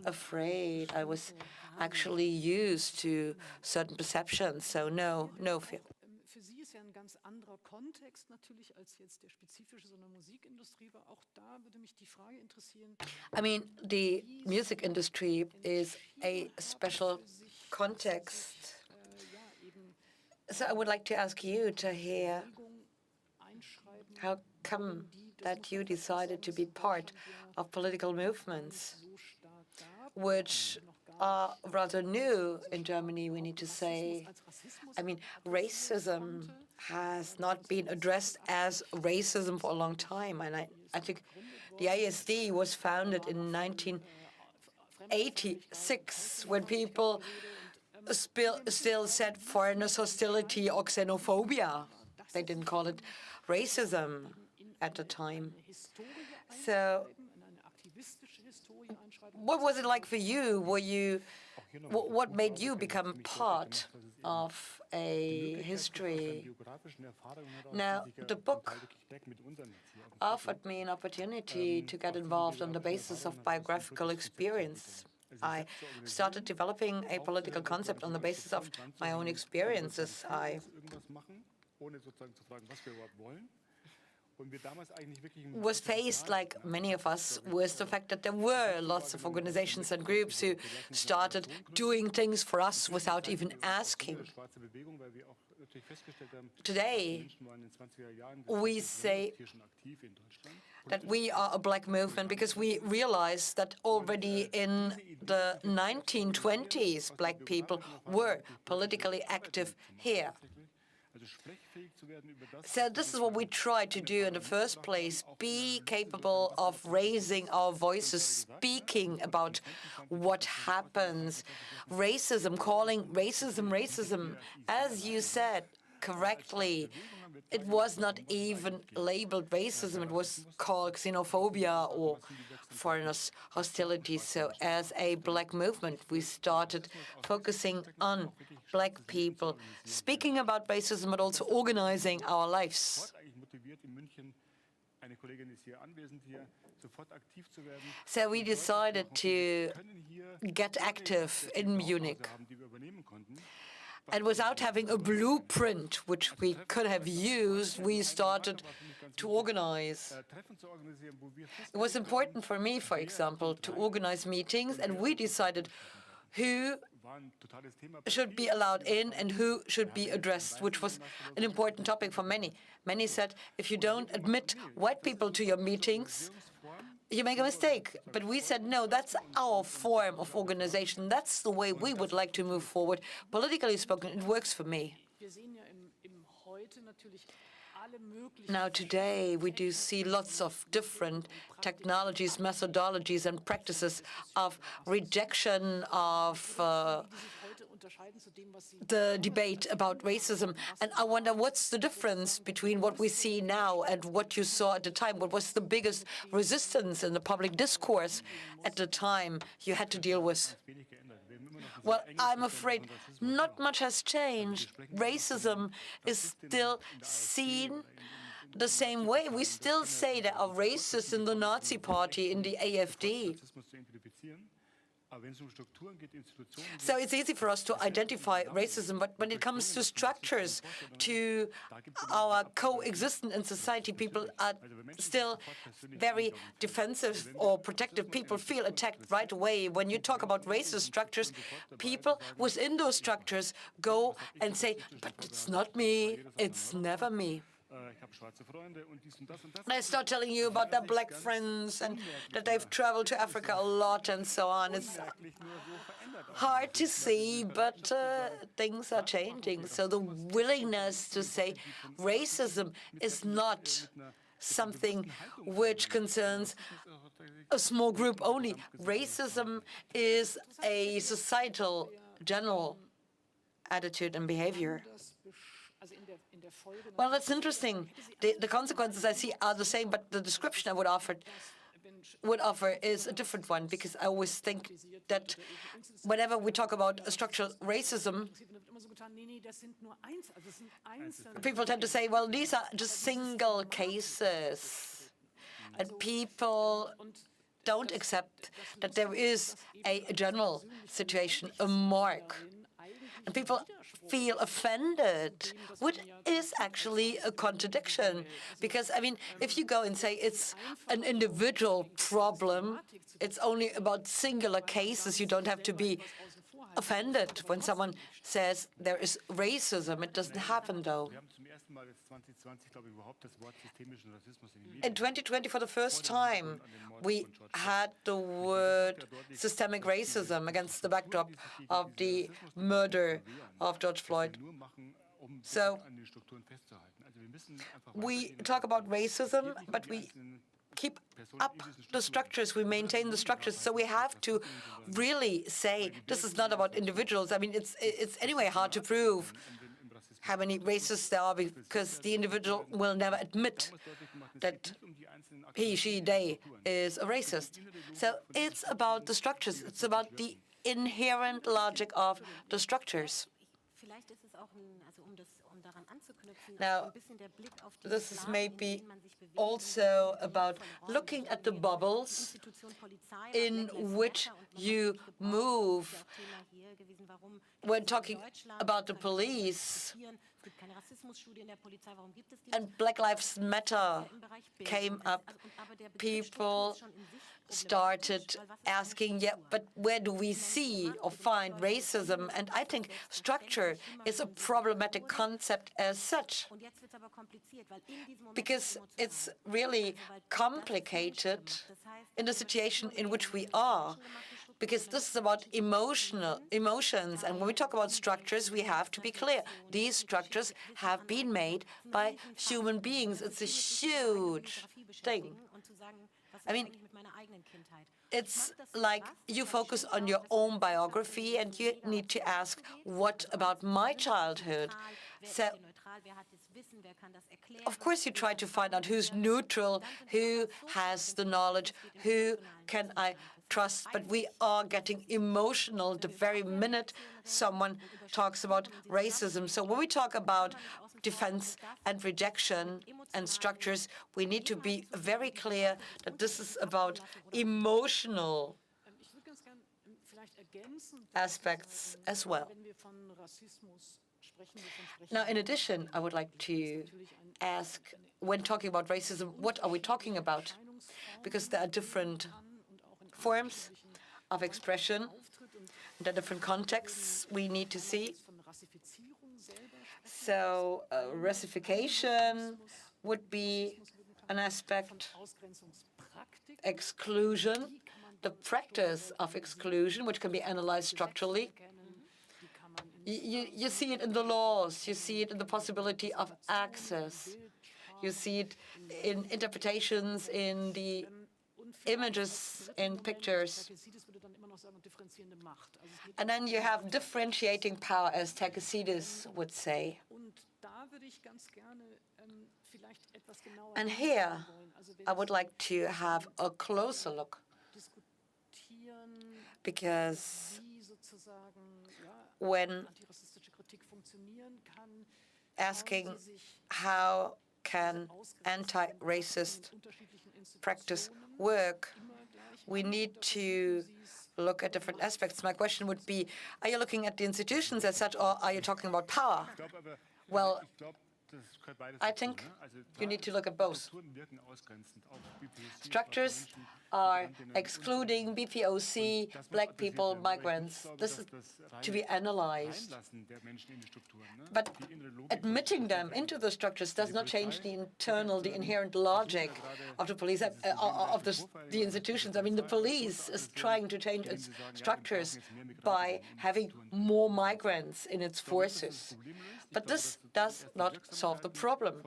Speaker 1: afraid. I was actually used to certain perceptions, so no fear.
Speaker 3: Für Sie ist ja ein ganz anderer Kontext natürlich als jetzt der spezifische so einer Musikindustrie war. Auch da würde mich die Frage interessieren.
Speaker 1: I mean, the music industry is a special context. So I would like to ask you, Tahir, how come that you decided to be part of political movements, which are rather new in Germany, we need to say. I mean, racism has not been addressed as racism for a long time. And I think the ISD was founded in 1986 when people still said foreigners' hostility or xenophobia. They didn't call it racism at the time. So what was it like for you? What made you become part of a history? Now, the book offered me an opportunity to get involved on the basis of biographical experience. I started developing a political concept on the basis of my own experiences. I was faced, like many of us, with the fact that there were lots of organizations and groups who started doing things for us without even asking. Today, we say that we are a black movement because we realized that already in the 1920s, black people were politically active here. So this is what we try to do in the first place, be capable of raising our voices, speaking about what happens. Racism, calling racism racism, as you said correctly, it was not even labeled racism, it was called xenophobia or foreigners' hostility. So as a black movement, we started focusing on black people, speaking about racism, but also organizing our lives. So we decided to get active in Munich. And without having a blueprint, which we could have used, we started to organize. It was important for me, for example, to organize meetings, and we decided who should be allowed in and who should be addressed, which was an important topic for many. Many said, if you don't admit white people to your meetings, you make a mistake. But we said, no, that's our form of organization. That's the way we would like to move forward. Politically spoken, it works for me. Now today we do see lots of different technologies, methodologies and practices of rejection of the debate about racism. And I wonder what's the difference between what we see now and what you saw at the time? What was the biggest resistance in the public discourse at the time you had to deal with? Well, I'm afraid not much has changed. Racism is still seen the same way. We still say there are racists in the Nazi Party, in the AfD. So it's easy for us to identify racism, but when it comes to structures, to our coexistence in society, people are still very defensive or protective. People feel attacked right away. When you talk about racist structures, people within those structures go and say, but it's not me, it's never me. They start telling you about their black friends and that they've traveled to Africa a lot and so on. It's hard to see, but things are changing. So the willingness to say racism is not something which concerns a small group only. Racism is a societal, general attitude and behavior. Well, that's interesting. The consequences I see are the same, but the description I would offer is a different one, because I always think that whenever we talk about structural racism, people tend to say, well, these are just single cases. And people don't accept that there is a general situation, a mark. And people feel offended, which is actually a contradiction. Because, I mean, if you go and say it's an individual problem, it's only about singular cases, you don't have to be offended when someone says there is racism. It doesn't happen, though. In 2020, for the first time, we had the word systemic racism against the backdrop of the murder of George Floyd. So we talk about racism, but we keep up the structures, we maintain the structures. So we have to really say this is not about individuals. I mean, it's anyway hard to prove how many racists there are, because the individual will never admit that he, she, they is a racist. So it's about the structures. It's about the inherent logic of the structures. Now, this is maybe also about looking at the bubbles in which you move when talking about the police. And Black Lives Matter came up. People started asking, yeah, but where do we see or find racism? And I think structure is a problematic concept as such, because it's really complicated in the situation in which we are, because this is about emotions. And when we talk about structures, we have to be clear. These structures have been made by human beings. It's a huge thing. I mean, it's like you focus on your own biography and you need to ask, what about my childhood? So, of course, you try to find out who's neutral, who has the knowledge, who can I trust, but we are getting emotional the very minute someone talks about racism. So when we talk about defense and rejection and structures, we need to be very clear that this is about emotional aspects as well. Now, in addition, I would like to ask, when talking about racism, what are we talking about? Because there are different forms of expression, there are different contexts we need to see. So racification would be an aspect, exclusion, the practice of exclusion, which can be analyzed structurally. You see it in the laws, you see it in the possibility of access, you see it in interpretations, in the images, in pictures. And then you have differentiating power, as Takesidis would say. And here, I would like to have a closer look, because when asking how can anti-racist practice work, we need to look at different aspects. My question would be, are you looking at the institutions as such, or are you talking about power? Well, I think you need to look at both. Structures are excluding BPOC, black people, migrants. This is to be analyzed. But admitting them into the structures does not change the inherent logic of the police, of the institutions. I mean, the police is trying to change its structures by having more migrants in its forces. But this does not solve the problem.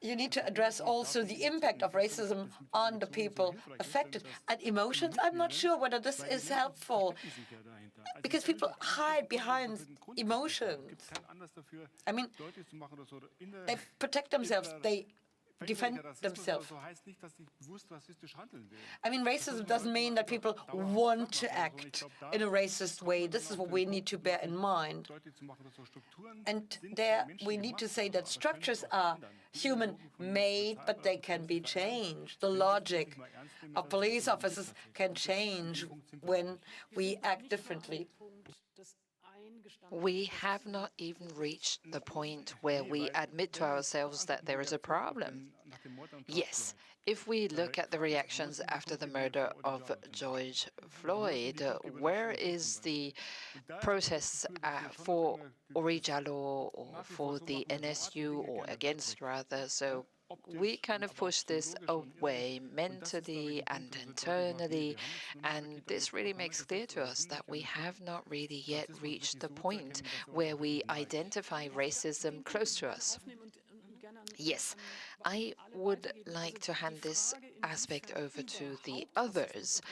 Speaker 1: You need to address also the impact of racism on the people affected. And emotions, I'm not sure whether this is helpful, because people hide behind emotions. I mean, they protect themselves, they defend themselves. I mean, racism doesn't mean that people want to act in a racist way. This is what we need to bear in mind. And there we need to say that structures are human-made, but they can be changed. The logic of police officers can change when we act differently.
Speaker 2: We have not even reached the point where we admit to ourselves that there is a problem. Yes, if we look at the reactions after the murder of George Floyd, where is the protests for Orijalo or for the NSU, or against rather? So we kind of push this away mentally and internally, and this really makes clear to us that we have not really yet reached the point where we identify racism close to us. Yes, I would like to hand this aspect over to the others.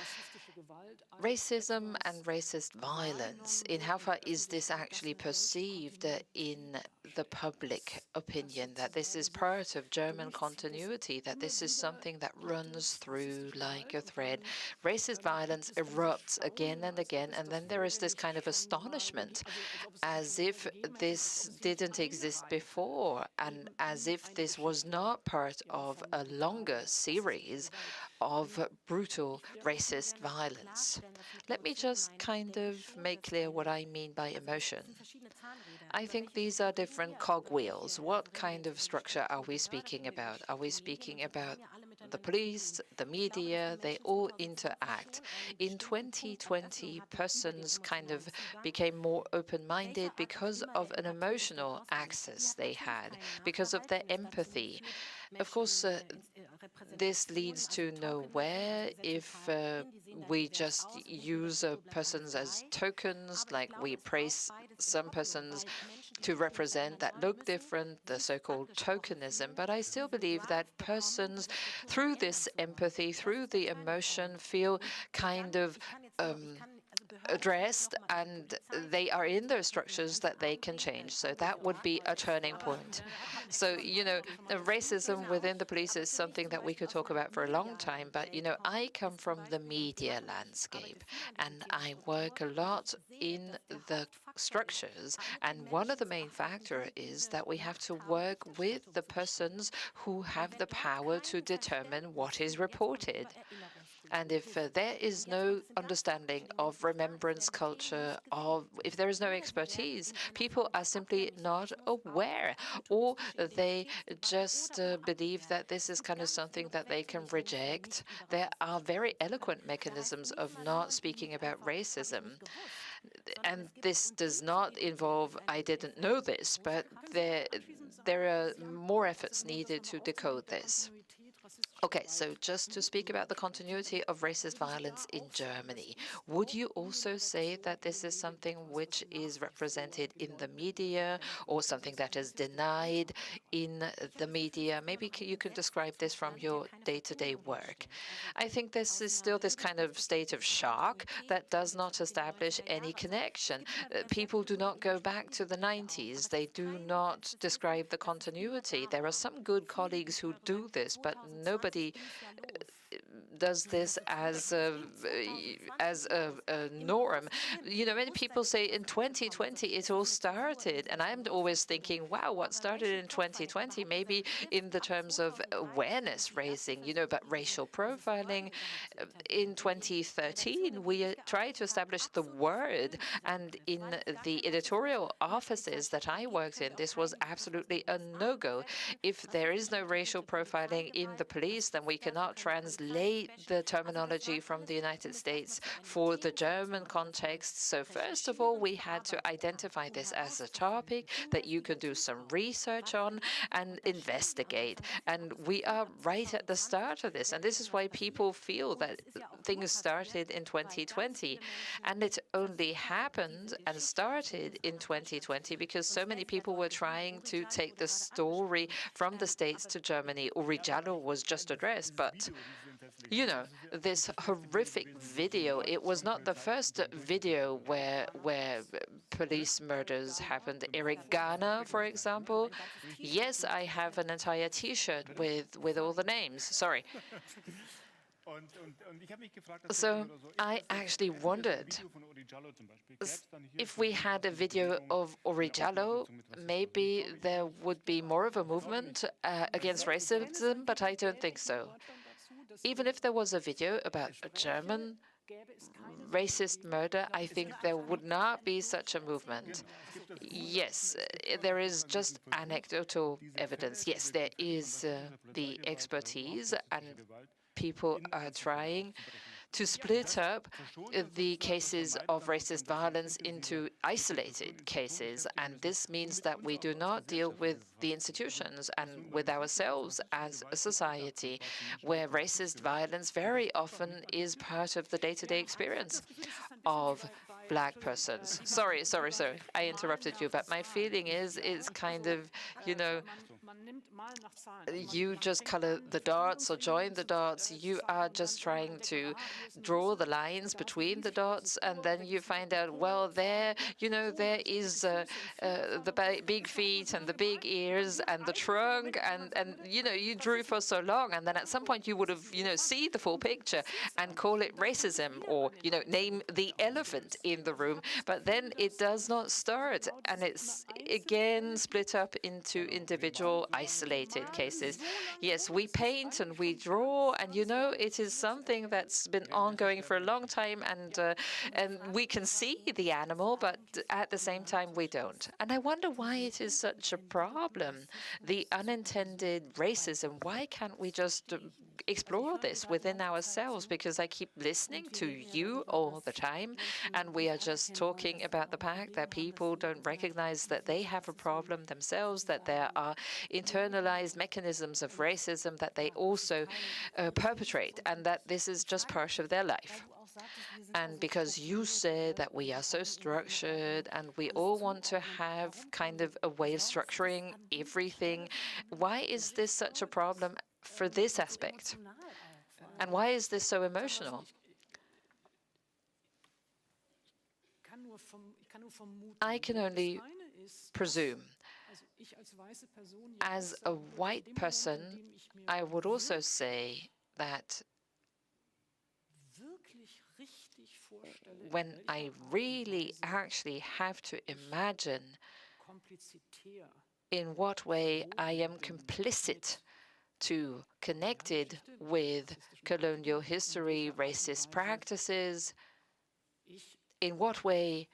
Speaker 2: Racism and racist violence, in how far is this actually perceived in the public opinion, that this is part of German continuity, that this is something that runs through like a thread? Racist violence erupts again and again, and then there is this kind of astonishment, as if this didn't exist before, and as if this was not part of a longer series of brutal racist violence. Let me just kind of make clear what I mean by emotion. I think these are different cogwheels. What kind of structure are we speaking about? Are we speaking about the police, the media? They all interact. In 2020, persons kind of became more open-minded because of an emotional access they had, because of their empathy. Of course, this leads to nowhere if we just use persons as tokens, like we praise some persons to represent that look different, the so-called tokenism. But I still believe that persons, through this empathy, through the emotion, feel kind of addressed, and they are in those structures that they can change. So that would be a turning point. So, you know, racism within the police is something that we could talk about for a long time, but, you know, I come from the media landscape, and I work a lot in the structures, and one of the main factors is that we have to work with the persons who have the power to determine what is reported. And if there is no understanding of remembrance culture, if there is no expertise, people are simply not aware, or they just believe that this is kind of something that they can reject. There are very eloquent mechanisms of not speaking about racism. And this does not involve, I didn't know this, but there are more efforts needed to decode this. Okay, so just to speak about the continuity of racist violence in Germany, would you also say that this is something which is represented in the media or something that is denied in the media? Maybe you could describe this from your day-to-day work. I think this is still this kind of state of shock that does not establish any connection. People do not go back to the 90s. They do not describe the continuity. There are some good colleagues who do this, but nobody does this as a norm. You know, many people say in 2020 it all started, and I'm always thinking, wow, what started in 2020? Maybe in the terms of awareness raising, you know, but racial profiling. In 2013, we tried to establish the word, and in the editorial offices that I worked in, this was absolutely a no-go. If there is no racial profiling in the police, then we cannot translate the terminology from the United States for the German context. So first of all, we had to identify this as a topic that you could do some research on and investigate. And we are right at the start of this. And this is why people feel that things started in 2020. And it only happened and started in 2020 because so many people were trying to take the story from the States to Germany. Uri Jallo was just addressed, but you know, this horrific video, it was not the first video where police murders happened. Eric Garner, for example. Yes, I have an entire T-shirt with all the names. Sorry. So I actually wondered if we had a video of Uri Jallo, maybe there would be more of a movement against racism, but I don't think so. Even if there was a video about a German racist murder, I think there would not be such a movement. Yes, there is just anecdotal evidence. Yes, there is the expertise, and people are trying to split up the cases of racist violence into isolated cases. And this means that we do not deal with the institutions and with ourselves as a society, where racist violence very often is part of the day-to-day experience of Black persons. Sorry, I interrupted you, but my feeling is it's kind of, you know, you just color the dots or join the dots. You are just trying to draw the lines between the dots, and then you find out, well, there, you know, there is the big feet and the big ears and the trunk, and you know, you drew for so long, and then at some point you would have, you know, see the full picture and call it racism, or, you know, name the elephant in the room, but then it does not start, and it's again split up into individual isolated cases. Yes, we paint and we draw, and you know, it is something that's been ongoing for a long time, and we can see the animal, but at the same time we don't. And I wonder why it is such a problem, the unintended racism. Why can't we just explore this within ourselves? Because I keep listening to you all the time, and we are just talking about the fact that people don't recognize that they have a problem themselves, that there are internalized mechanisms of racism that they also perpetrate, and that this is just part of their life. And because you said that we are so structured and we all want to have kind of a way of structuring everything, why is this such a problem for this aspect? And why is this so emotional? I can only presume. As a white person, I would also say that when I really actually have to imagine in what way I am complicit to connected with colonial history, racist practices, in what way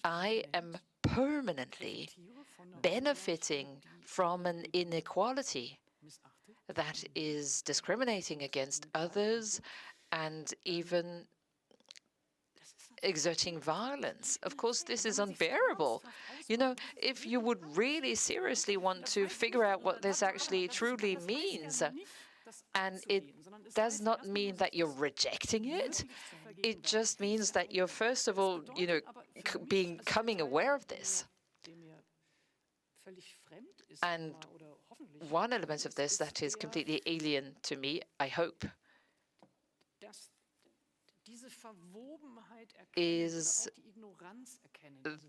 Speaker 2: I am permanently benefiting from an inequality that is discriminating against others and even exerting violence. Of course, this is unbearable. You know, if you would really seriously want to figure out what this actually truly means, and it does not mean that you're rejecting it. It just means that you're, first of all, you know, becoming aware of this. And one element of this that is completely alien to me, I hope, is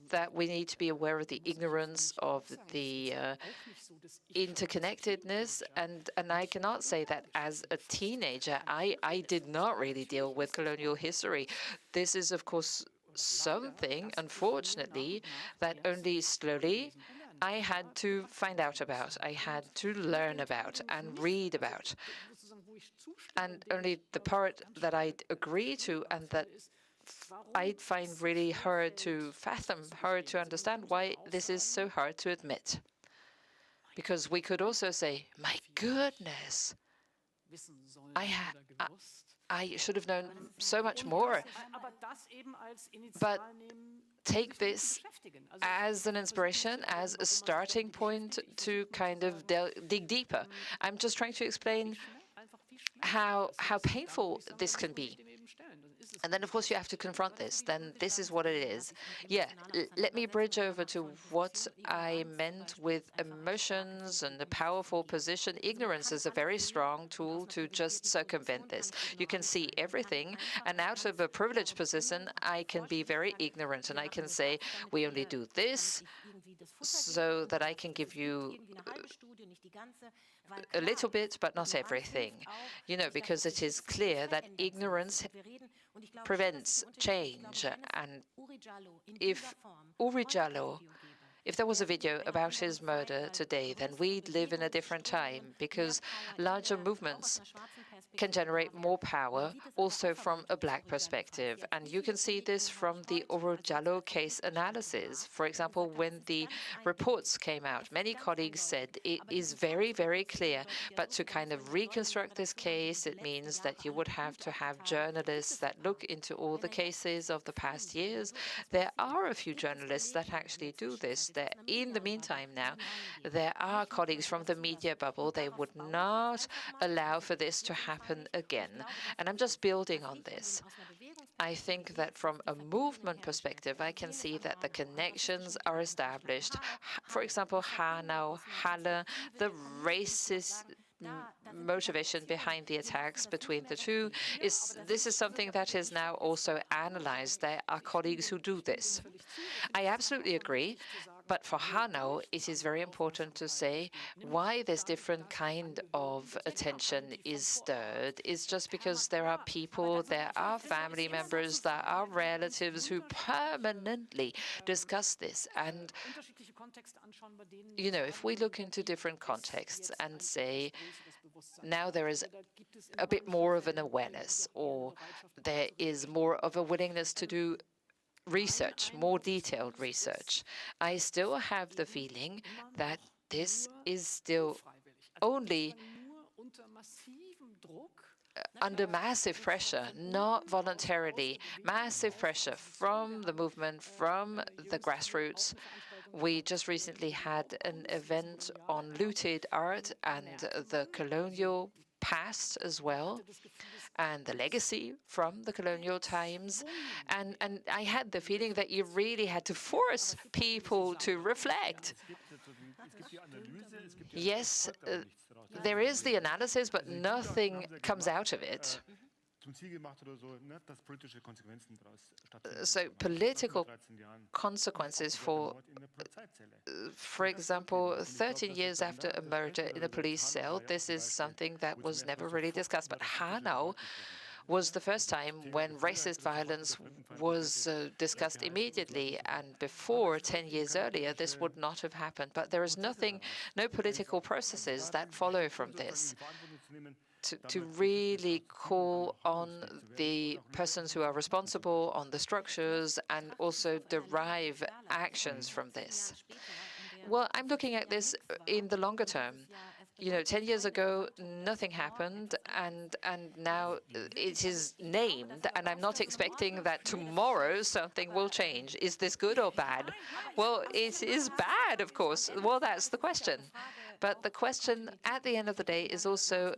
Speaker 2: that we need to be aware of the ignorance, of the interconnectedness. And I cannot say that as a teenager, I did not really deal with colonial history. This is, of course, something, unfortunately, that only slowly I had to find out about, I had to learn about and read about. And only the part that I'd agree to and that I'd find really hard to fathom, hard to understand why this is so hard to admit. Because we could also say, my goodness, I should have known so much more. But take this as an inspiration, as a starting point to kind of dig deeper. I'm just trying to explain how painful this can be. And then, of course, you have to confront this. Then this is what it is. Yeah, let me bridge over to what I meant with emotions and a powerful position. Ignorance is a very strong tool to just circumvent this. You can see everything, and out of a privileged position, I can be very ignorant, and I can say, we only do this so that I can give you a little bit, but not everything. You know, because it is clear that ignorance prevents change. And if Uri Jallo, if there was a video about his murder today, then we'd live in a different time, because larger movements can generate more power, also from a Black perspective. And you can see this from the Uri Jallo case analysis. For example, when the reports came out, many colleagues said it is very, very clear, but to kind of reconstruct this case, it means that you would have to have journalists that look into all the cases of the past years. There are a few journalists that actually do this. In the meantime now, there are colleagues from the media bubble. They would not allow for this to happen again. And I'm just building on this. I think that from a movement perspective, I can see that the connections are established. For example, Hanau, Halle, the racist motivation behind the attacks between the two this is something that is now also analyzed. There are colleagues who do this. I absolutely agree. But for Hanau, it is very important to say why this different kind of attention is stirred. It's just because there are people, there are family members, there are relatives who permanently discuss this. And, you know, if we look into different contexts and say, now there is a bit more of an awareness, or there is more of a willingness to do research, more detailed research, I still have the feeling that this is still only under massive pressure, not voluntarily, massive pressure from the movement, from the grassroots. We just recently had an event on looted art and the colonial past as well, and the legacy from the colonial times. And I had the feeling that you really had to force people to reflect. Yes, there is the analysis, but nothing comes out of it. So political consequences for example, 13 years after a murder in a police cell, this is something that was never really discussed. But Hanau was the first time when racist violence was discussed immediately, and before, 10 years earlier, this would not have happened. But there is no political processes that follow from this to really call on the persons who are responsible, on the structures, and also derive actions from this. Well, I'm looking at this in the longer term. 10 years ago, nothing happened, and now it is named, and I'm not expecting that tomorrow something will change. Is this good or bad? Well, it is bad, of course. Well, that's the question. But the question at the end of the day is also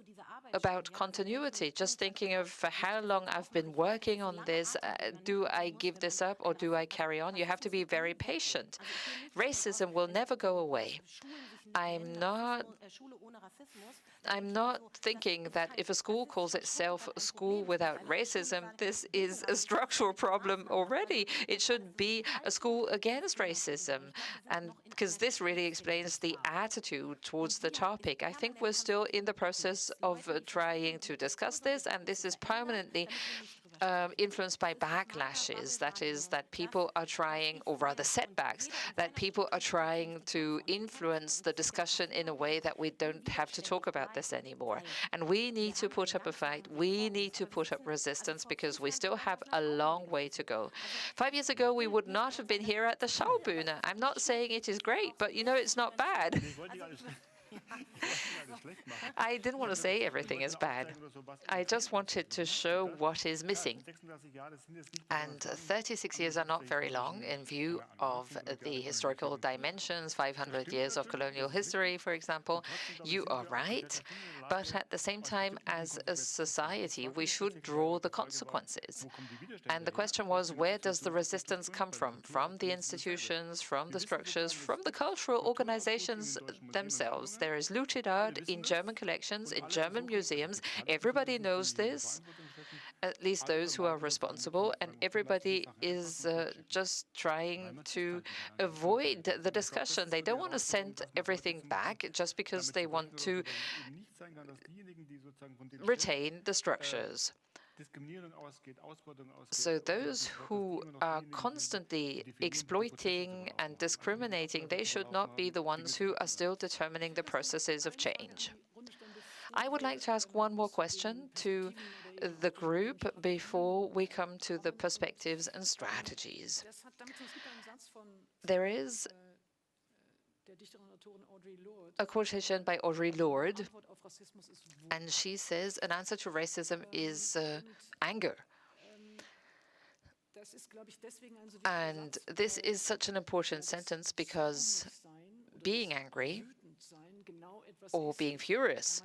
Speaker 2: about continuity, just thinking of for how long I've been working on this. Do I give this up or do I carry on? You have to be very patient. Racism will never go away. I'm not thinking that if a school calls itself a school without racism, this is a structural problem already. It should be a school against racism. And because this really explains the attitude towards the topic. I think we're still in the process of trying to discuss this, and this is permanently influenced by backlashes. That is, that people are trying, or rather setbacks, that people are trying to influence the discussion in a way that we don't have to talk about this anymore. And we need to put up a fight. We need to put up resistance because we still have a long way to go. 5 years ago, we would not have been here at the Schaubühne. I'm not saying it is great, but it's not bad. I didn't want to say everything is bad. I just wanted to show what is missing. And 36 years are not very long in view of the historical dimensions, 500 years of colonial history, for example. You are right. But at the same time, as a society, we should draw the consequences. And the question was, where does the resistance come from? From the institutions, from the structures, from the cultural organizations themselves. There is looted art in German collections, in German museums. Everybody knows this, at least those who are responsible, and everybody is just trying to avoid the discussion. They don't want to send everything back just because they want to retain the structures. So those who are constantly exploiting and discriminating, they should not be the ones who are still determining the processes of change. I would like to ask one more question to the group before we come to the perspectives and strategies. There is a quotation by Audre Lorde, and she says an answer to racism is anger. And this is such an important sentence because being angry or being furious,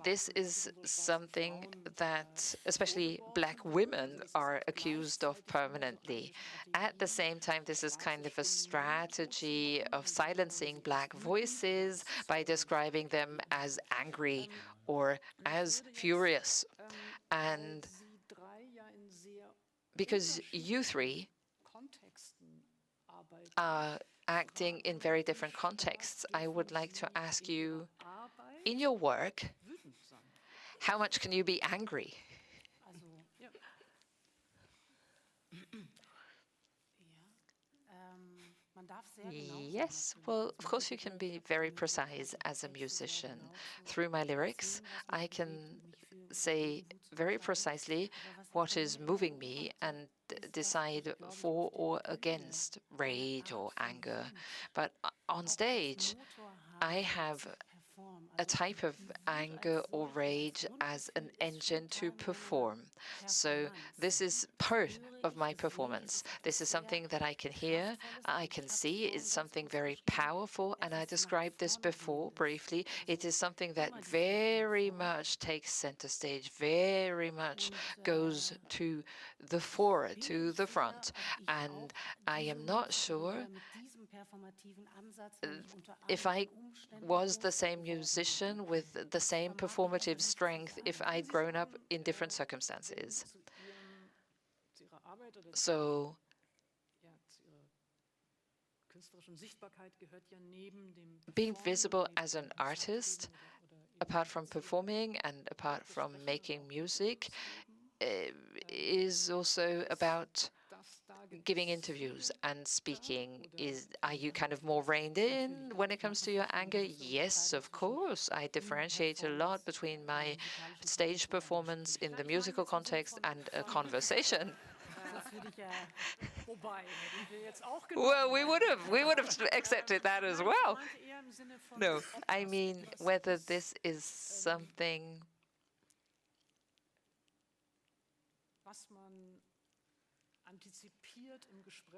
Speaker 2: this is something that especially Black women are accused of permanently. At the same time, this is kind of a strategy of silencing Black voices by describing them as angry or as furious. And because you three are acting in very different contexts, I would like to ask you, in your work, how much can you be angry? Yes, well, of course you can be very precise as a musician. Through my lyrics, I can say very precisely what is moving me and decide for or against rage or anger. But on stage, I have a type of anger or rage as an engine to perform. So this is part of my performance. This is something that I can hear, I can see. It's something very powerful, and I described this before briefly. It is something that very much takes center stage, very much goes to the fore, to the front. And I am not sure if I was the same musician with the same performative strength if I'd grown up in different circumstances. So being visible as an artist, apart from performing and apart from making music, is also about giving interviews and speaking. Are you kind of more reined in when it comes to your anger? Yes, of course. I differentiate a lot between my stage performance in the musical context and a conversation. Well, we would have accepted that as well. No, I mean whether this is something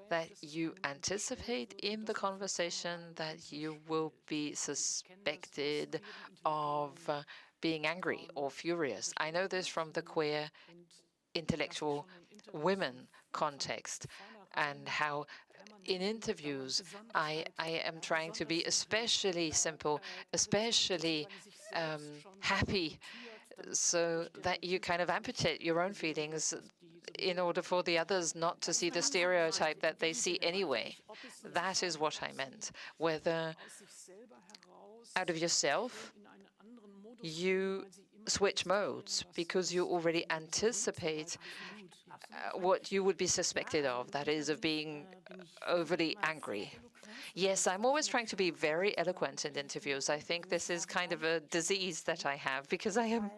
Speaker 2: that you anticipate in the conversation, that you will be suspected of being angry or furious. I know this from the queer intellectual women context, and how in interviews I am trying to be especially simple, especially happy, so that you kind of amputate your own feelings in order for the others not to see the stereotype that they see anyway. That is what I meant. Whether out of yourself you switch modes because you already anticipate what you would be suspected of, that is, of being overly angry. Yes, I'm always trying to be very eloquent in interviews. I think this is kind of a disease that I have because I am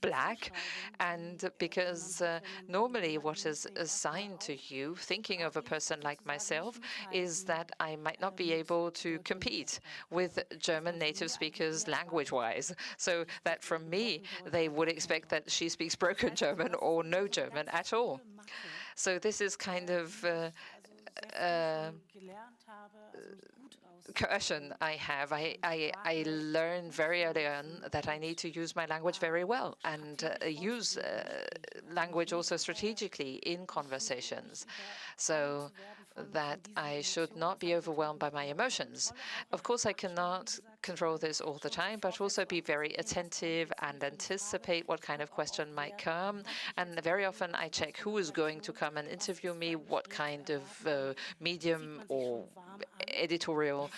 Speaker 2: Black, and because normally what is assigned to you, thinking of a person like myself, is that I might not be able to compete with German native speakers language-wise. So that from me, they would expect that she speaks broken German or no German at all. So this is kind of coercion I have. I learned very early on that I need to use my language very well and use language also strategically in conversations, so that I should not be overwhelmed by my emotions. Of course, I cannot control this all the time, but also be very attentive and anticipate what kind of question might come. And very often I check who is going to come and interview me, what kind of medium or editorial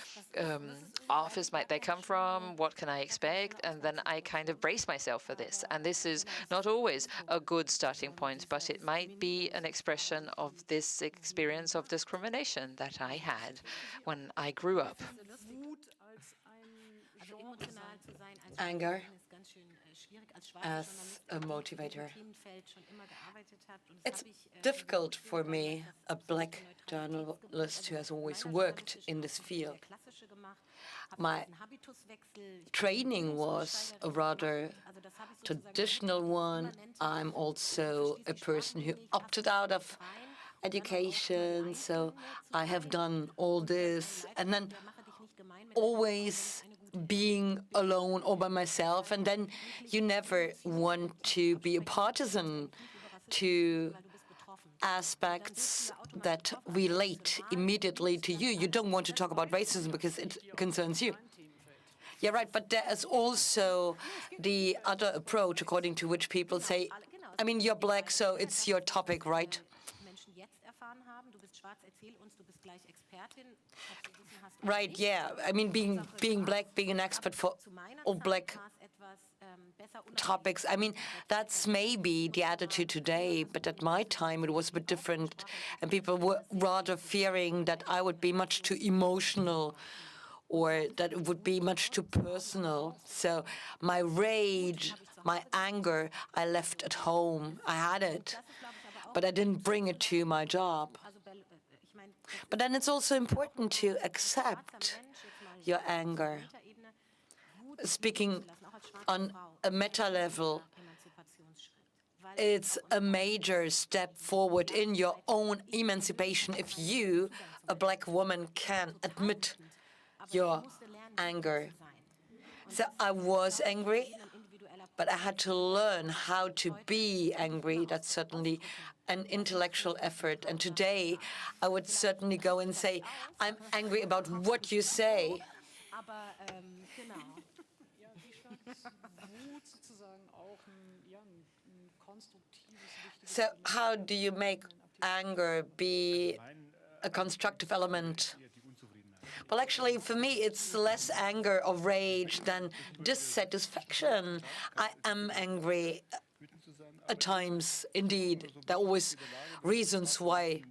Speaker 2: office might they come from, what can I expect, and then I kind of brace myself for this. And this is not always a good starting point, but it might be an expression of this experience of discrimination that I had when I grew up.
Speaker 1: Anger as a motivator. It's difficult for me, a Black journalist who has always worked in this field. My training was a rather traditional one. I'm also a person who opted out of education, so I have done all this, and then always being alone or by myself, and then you never want to be a partisan to aspects that relate immediately to you. You don't want to talk about racism because it concerns you. Yeah, right, but there is also the other approach according to which people say, I mean, you're Black, so it's your topic, right? Right, yeah. I mean, being Black, being an expert for all Black topics, I mean, that's maybe the attitude today, but at my time it was a bit different, and people were rather fearing that I would be much too emotional or that it would be much too personal. So my rage, my anger, I left at home. I had it, but I didn't bring it to my job. But then it's also important to accept your anger. Speaking on a meta level, it's a major step forward in your own emancipation if you, a Black woman, can admit your anger. So I was angry, but I had to learn how to be angry. That's certainly an intellectual effort. And today, I would certainly go and say, I'm angry about what you say. So how do you make anger be a constructive element? Well, actually, for me, it's less anger or rage than dissatisfaction. I am angry at times, indeed. There are always reasons why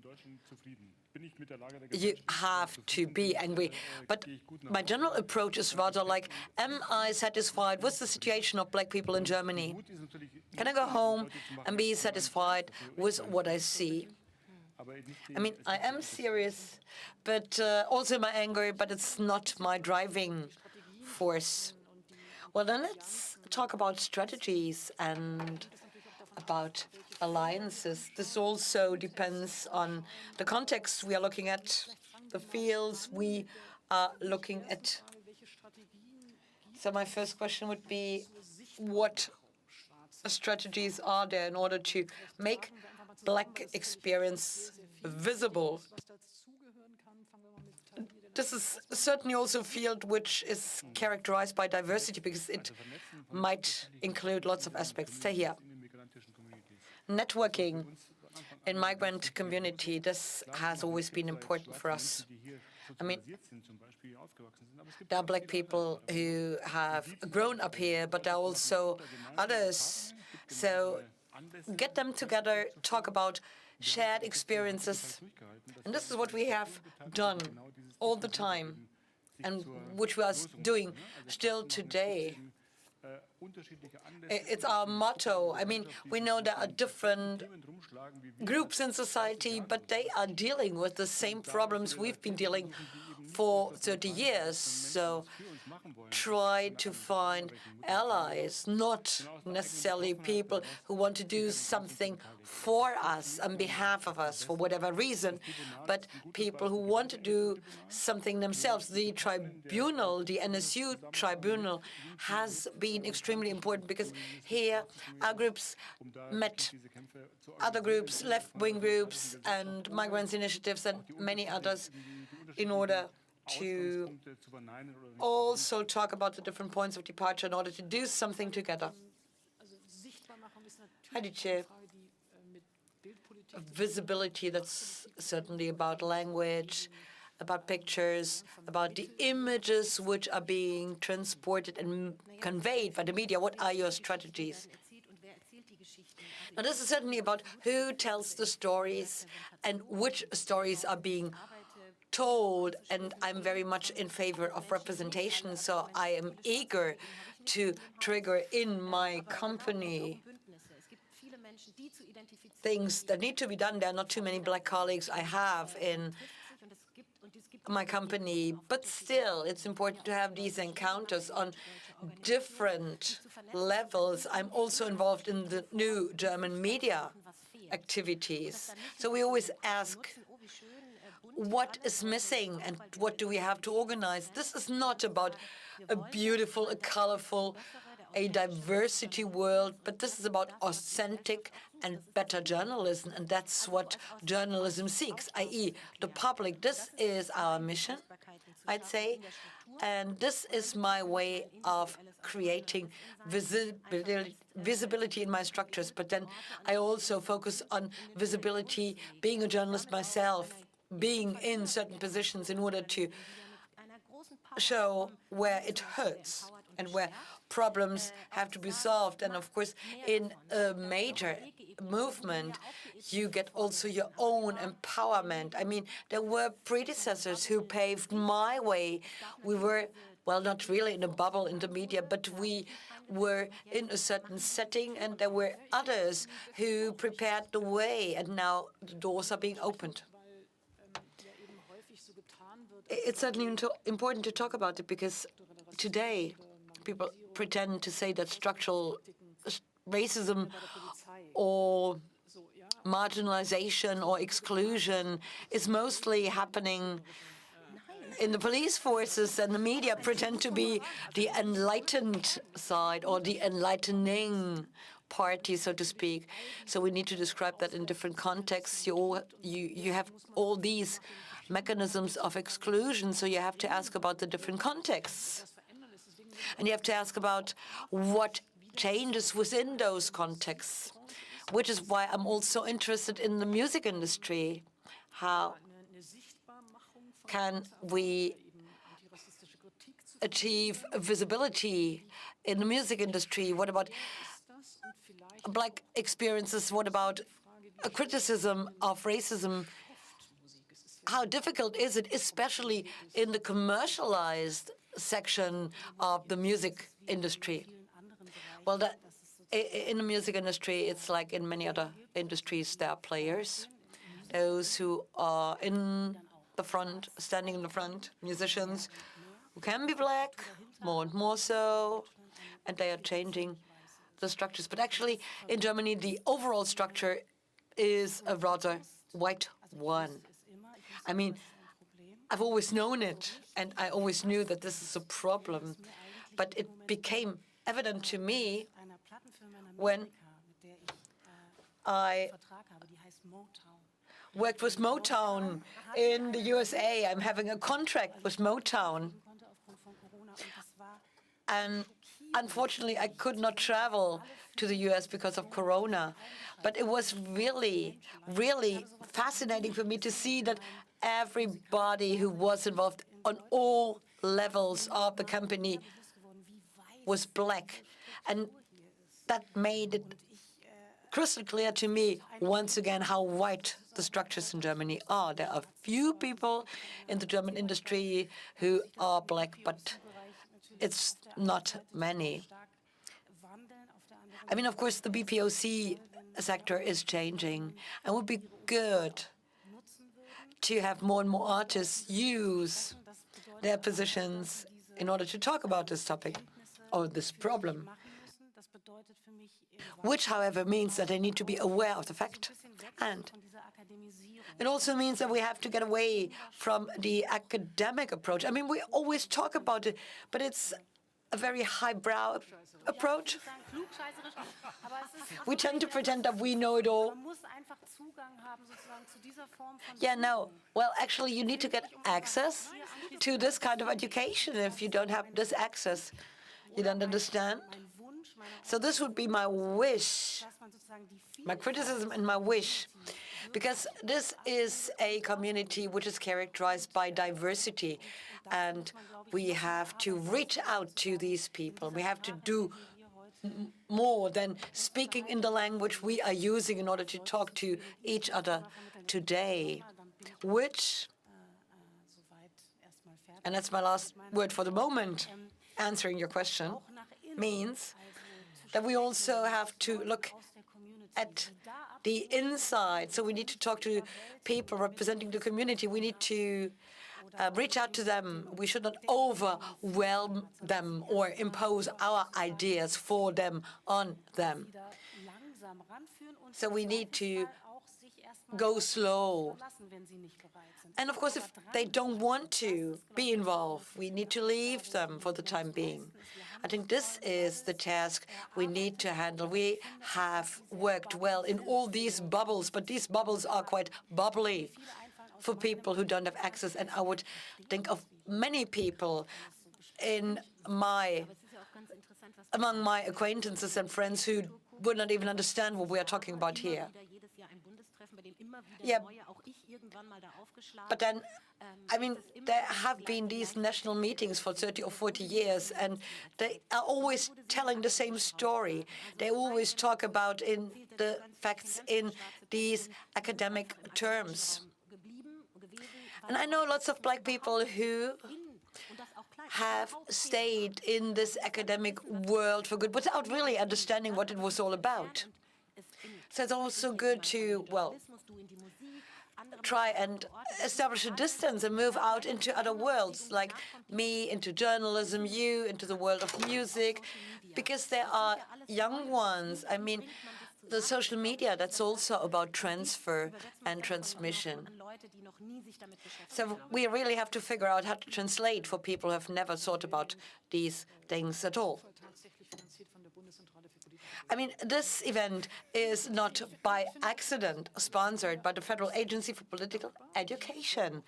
Speaker 1: you have to be angry. But my general approach is rather like, am I satisfied with the situation of Black people in Germany? Can I go home and be satisfied with what I see? I mean, I am serious, but also my anger, but it's not my driving force. Well, then let's talk about strategies and about alliances. This also depends on the context we are looking at, the fields we are looking at. So my first question would be, what strategies are there in order to make Black experience visible? This is certainly also a field which is characterized by diversity because it might include lots of aspects. Tahir, networking in migrant community, this has always been important for us. I mean, there are Black people who have grown up here, but there are also others. So get them together, talk about shared experiences. And this is what we have done all the time, and which we are doing still today. It's our motto. I mean, we know there are different groups in society, but they are dealing with the same problems we've been dealing for 30 years. So try to find allies, not necessarily people who want to do something for us, on behalf of us, for whatever reason, but people who want to do something themselves. The tribunal, the NSU tribunal, has been extremely important because here our groups met other groups, left-wing groups, and migrants initiatives, and many others, in order to also talk about the different points of departure in order to do something together. Hadija, visibility, that's certainly about language, about pictures, about the images which are being transported and conveyed by the media. What are your strategies? Now, this is certainly about who tells the stories and which stories are being told, and I'm very much in favor of representation, so I am eager to trigger in my company things that need to be done. There are not too many Black colleagues I have in my company, but still, it's important to have these encounters on different levels. I'm also involved in the new German media activities. So we always ask, what is missing and what do we have to organize? This is not about a beautiful, a colorful, a diversity world, but this is about authentic and better journalism, and that's what journalism seeks, i.e. the public. This is our mission, I'd say, and this is my way of creating visibility in my structures. But then I also focus on visibility, being a journalist myself, being in certain positions in order to show where it hurts and where problems have to be solved. And of course, in a major movement, you get also your own empowerment. I mean, there were predecessors who paved my way. We were, well, not really in a bubble in the media, but we were in a certain setting, and there were others who prepared the way, and now the doors are being opened. It's certainly important to talk about it because today people pretend to say that structural racism or marginalization or exclusion is mostly happening in the police forces, and the media pretend to be the enlightened side or the enlightening party, so to speak. So we need to describe that in different contexts. You have all these mechanisms of exclusion, so you have to ask about the different contexts. And you have to ask about what changes within those contexts, which is why I'm also interested in the music industry. How can we achieve visibility in the music industry? What about Black experiences? What about a criticism of racism? How difficult is it, especially in the commercialized section of the music industry? Well, in the music industry, it's like in many other industries, there are players, those who are in the front, standing in the front, musicians who can be black, more and more so, and they are changing the structures. But actually, in Germany, the overall structure is a rather white one. I mean, I've always known it, and I always knew that this is a problem. But it became evident to me when I worked with Motown in the USA. I'm having a contract with Motown. And unfortunately, I could not travel to the US because of Corona. But it was really, really fascinating for me to see that everybody who was involved on all levels of the company was black. And that made it crystal clear to me once again how white the structures in Germany are. There are few people in the German industry who are black, but it's not many. I mean, of course, the BPOC sector is changing, and it would be good to have more and more artists use their positions in order to talk about this topic or this problem, which, however, means that they need to be aware of the fact. And it also means that we have to get away from the academic approach. I mean, we always talk about it, but it's a very highbrow approach. We tend to pretend that we know it all. Yeah, no. Well, actually, you need to get access to this kind of education. If you don't have this access, you don't understand. So this would be my wish, my criticism and my wish, because this is a community which is characterized by diversity, and we have to reach out to these people. We have to do more than speaking in the language we are using in order to talk to each other today, which, and that's my last word for the moment, answering your question, means that we also have to look at the inside. So we need to talk to people representing the community. We need to reach out to them. We should not overwhelm them or impose our ideas for them on them. So we need to go slow. And of course, if they don't want to be involved, we need to leave them for the time being. I think this is the task we need to handle. We have worked well in all these bubbles, but these bubbles are quite bubbly for people who don't have access. And I would think of many people among my acquaintances and friends who would not even understand what we are talking about here. Yeah, but then, I mean, there have been these national meetings for 30 or 40 years, and they are always telling the same story. They always talk about the facts in these academic terms. And I know lots of black people who have stayed in this academic world for good without really understanding what it was all about. So it's also good to, well, try and establish a distance and move out into other worlds, like me into journalism, you into the world of music, because there are young ones. I mean, the social media, that's also about transfer and transmission. So we really have to figure out how to translate for people who have never thought about these things at all. I mean, this event is not by accident sponsored by the Federal Agency for Political Education.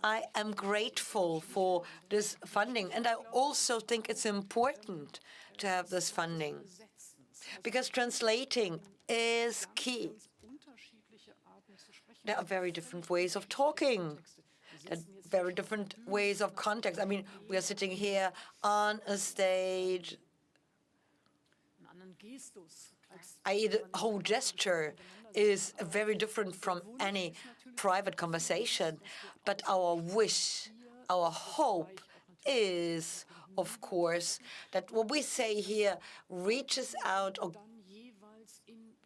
Speaker 1: I am grateful for this funding, and I also think it's important to have this funding, because translating is key. There are very different ways of talking. There are very different ways of context. I mean, we are sitting here on a stage. I.e., the whole gesture is very different from any private conversation. But our wish, our hope is, of course, that what we say here reaches out or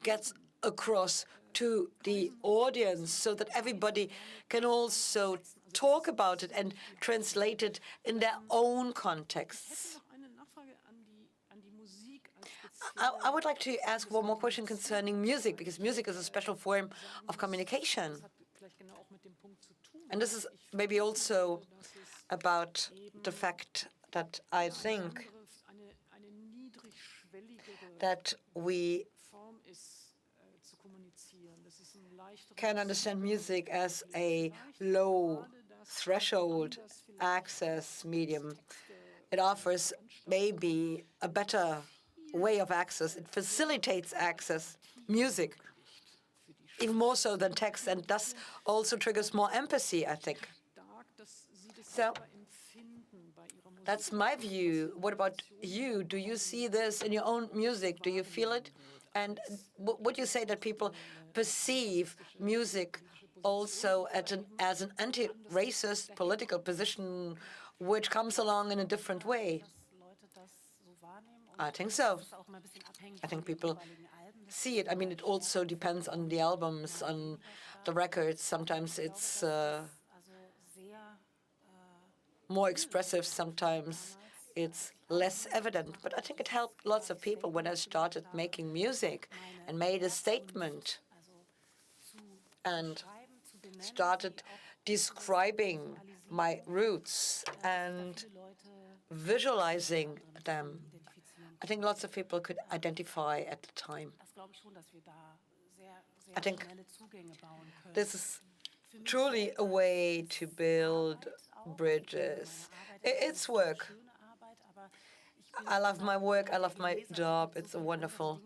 Speaker 1: gets across to the audience so that everybody can also talk about it and translate it in their own contexts. I would like to ask one more question concerning music, because music is a special form of communication. And this is maybe also about the fact that I think that we can understand music as a low threshold access medium. It offers maybe a better way of access. It facilitates access, music, even more so than text, and thus also triggers more empathy, I think. So that's my view. What about you? Do you see this in your own music? Do you feel it? And would you say that people perceive music also as an anti-racist political position which comes along in a different way? I think so. I think people see it. I mean, it also depends on the albums, on the records. Sometimes it's more expressive, sometimes it's less evident. But I think it helped lots of people when I started making music and made a statement and started describing my roots and visualizing them. I think lots of people could identify at the time. I think this is truly a way to build bridges. It's work. I love my work, I love my job, it's a wonderful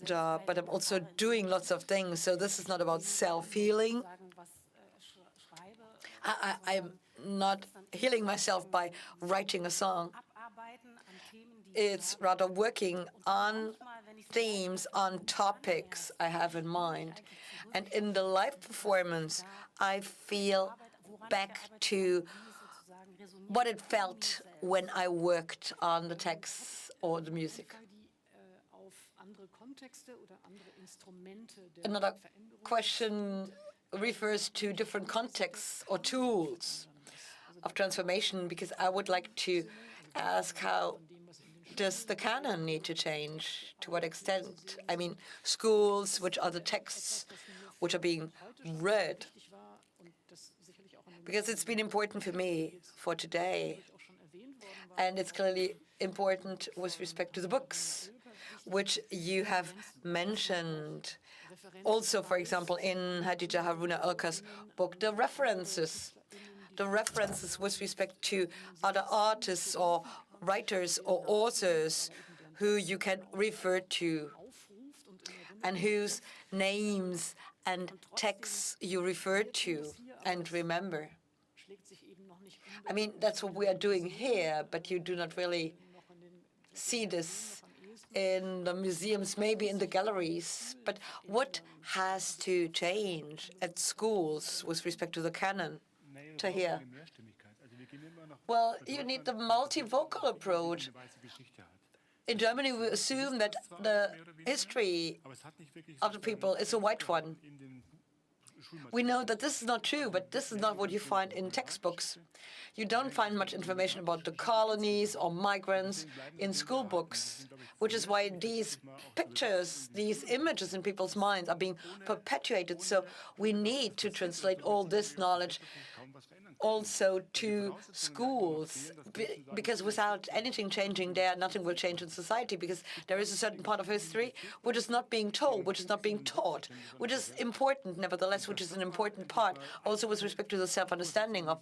Speaker 1: job, but I'm also doing lots of things, so this is not about self-healing. I'm not healing myself by writing a song. It's rather working on themes, on topics I have in mind. And in the live performance, I feel back to what it felt when I worked on the texts or the music. Another question refers to different contexts or tools of transformation, because I would like to ask, how does the canon need to change? To what extent? I mean, schools, which are the texts which are being read, because it's been important for me for today. And it's clearly important with respect to the books, which you have mentioned. Also, for example, in Hadija Haruna-Oelker's book, the references with respect to other artists or writers or authors who you can refer to and whose names and texts you refer to and remember. I mean, that's what we are doing here, but you do not really see this in the museums, maybe in the galleries. But what has to change at schools with respect to the canon? Tahir. Well, you need the multivocal approach. In Germany, we assume that the history of the people is a white one. We know that this is not true, but this is not what you find in textbooks. You don't find much information about the colonies or migrants in school books, which is why these pictures, these images in people's minds are being perpetuated. So we need to translate all this knowledge also to schools, because without anything changing there, nothing will change in society, because there is a certain part of history which is not being told, which is not being taught, which is important nevertheless, which is an important part also with respect to the self-understanding of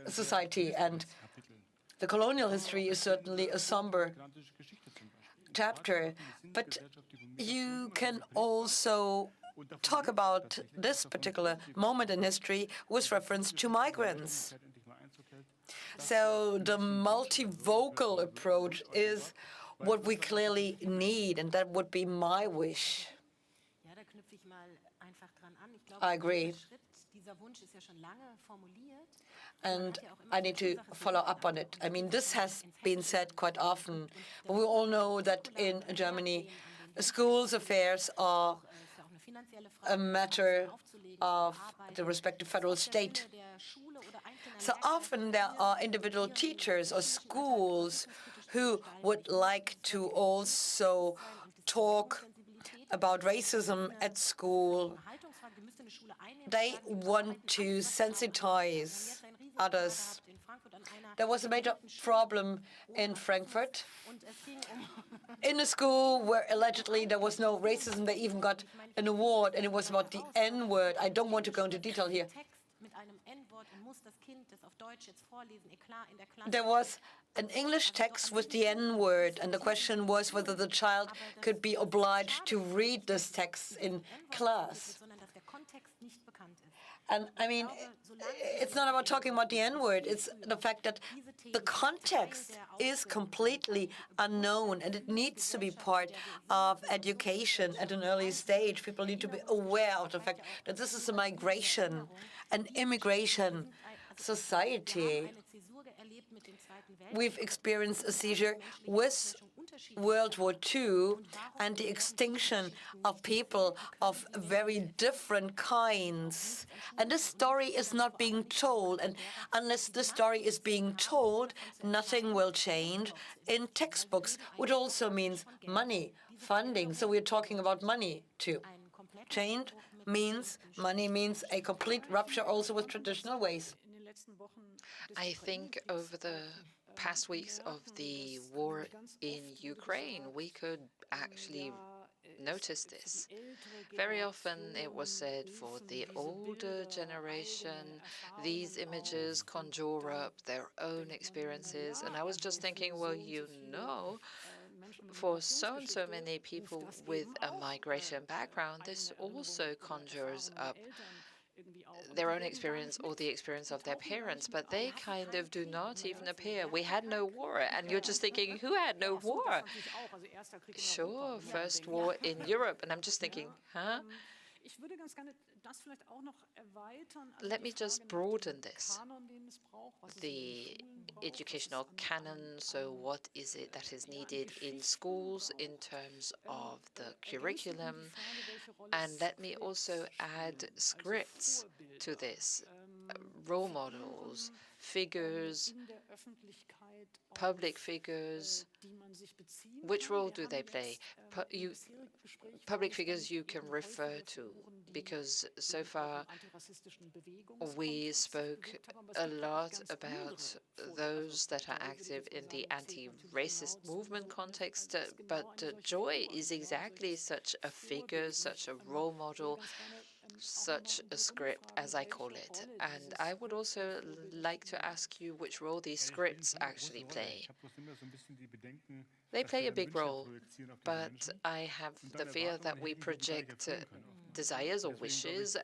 Speaker 1: society. And the colonial history is certainly a somber chapter, but you can also talk about this particular moment in history with reference to migrants. So the multivocal approach is what we clearly need, and that would be my wish. I agree. And I need to follow up on it. I mean, this has been said quite often, but we all know that in Germany, schools' affairs are a matter of the respective federal state. So often there are individual teachers or schools who would like to also talk about racism at school. They want to sensitize others. There was a major problem in Frankfurt. In a school where allegedly there was no racism, they even got an award, and it was about the N-word. I don't want to go into detail here. There was an English text with the N-word, and the question was whether the child could be obliged to read this text in class. And I mean, it's not about talking about the N-word, it's the fact that the context is completely unknown, and it needs to be part of education at an early stage. People need to be aware of the fact that this is a migration, an immigration society. We've experienced a seizure with World War II and the extinction of people of very different kinds. And this story is not being told. And unless this story is being told, nothing will change in textbooks, which also means money, funding. So we're talking about money too. Change means, money means a complete rupture also with traditional ways.
Speaker 2: I think over the past weeks of the war in Ukraine, we could actually notice this. Very often it was said for the older generation, these images conjure up their own experiences. And I was just thinking, well, for so and so many people with a migration background, this also conjures up their own experience or the experience of their parents, but they kind of do not even appear. We had no war, and you're just thinking, who had no war? Sure, first war in Europe, and I'm just thinking, huh? Let me just broaden this. The educational canon, so what is it that is needed in schools in terms of the curriculum? And let me also add scripts to this, role models, figures, public figures. Which role do they play? Public figures you can refer to, because so far we spoke a lot about those that are active in the anti-racist movement context, but Joy is exactly such a figure, such a role model, such a script, as I call it. And I would also like to ask you which role these scripts actually play. They play a big role, but I have the fear that we project desires or wishes,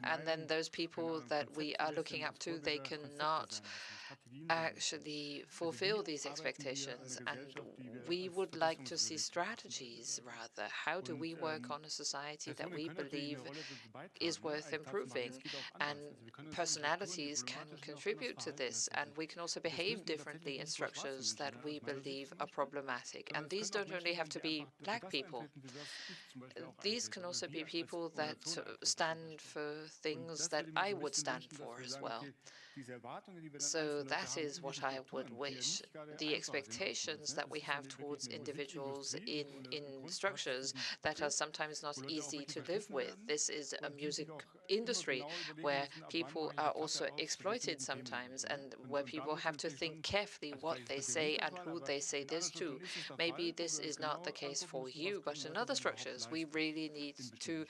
Speaker 2: and then those people that we are looking up to, they cannot actually fulfill these expectations. And we would like to see strategies, rather. How do we work on a society that we believe is worth improving? And personalities can contribute to this, and we can also behave differently in structures that we believe are problematic. And these don't only have to be black people. These can also be people that stand for things that I would stand for as well. So that is what I would wish. The expectations that we have towards individuals in structures that are sometimes not easy to live with. This is a music industry where people are also exploited sometimes, and where people have to think carefully what they say and who they say this to. Maybe this is not the case for you, but in other structures, we really need to,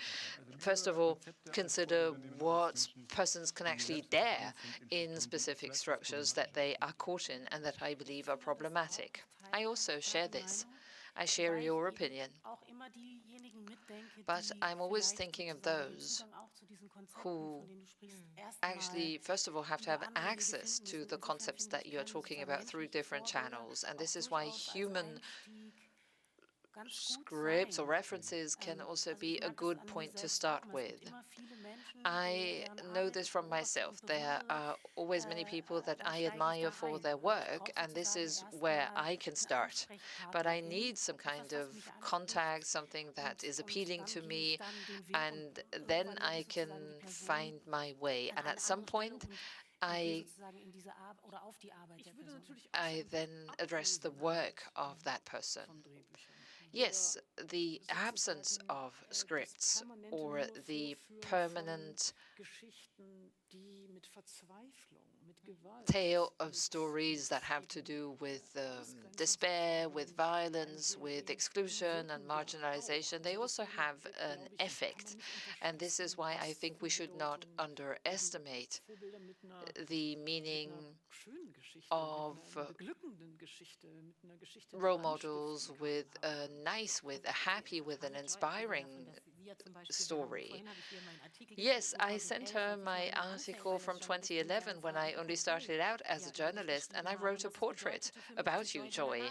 Speaker 2: first of all, consider what persons can actually dare in specific structures that they are caught in and that I believe are problematic. I also share this. I share your opinion. But I'm always thinking of those who actually, first of all, have to have access to the concepts that you're talking about through different channels. And this is why human scripts or references can also be a good point to start with. I know this from myself. There are always many people that I admire for their work, and this is where I can start. But I need some kind of contact, something that is appealing to me, and then I can find my way. And at some point, I then address the work of that person. Yes, the absence of scripts or the permanent tale of stories that have to do with despair, with violence, with exclusion and marginalization, they also have an effect. And this is why I think we should not underestimate the meaning of role models with a nice, with a happy, with an inspiring story. Yes, I sent her my article from 2011 when I only started out as a journalist, and I wrote a portrait about you, Joy,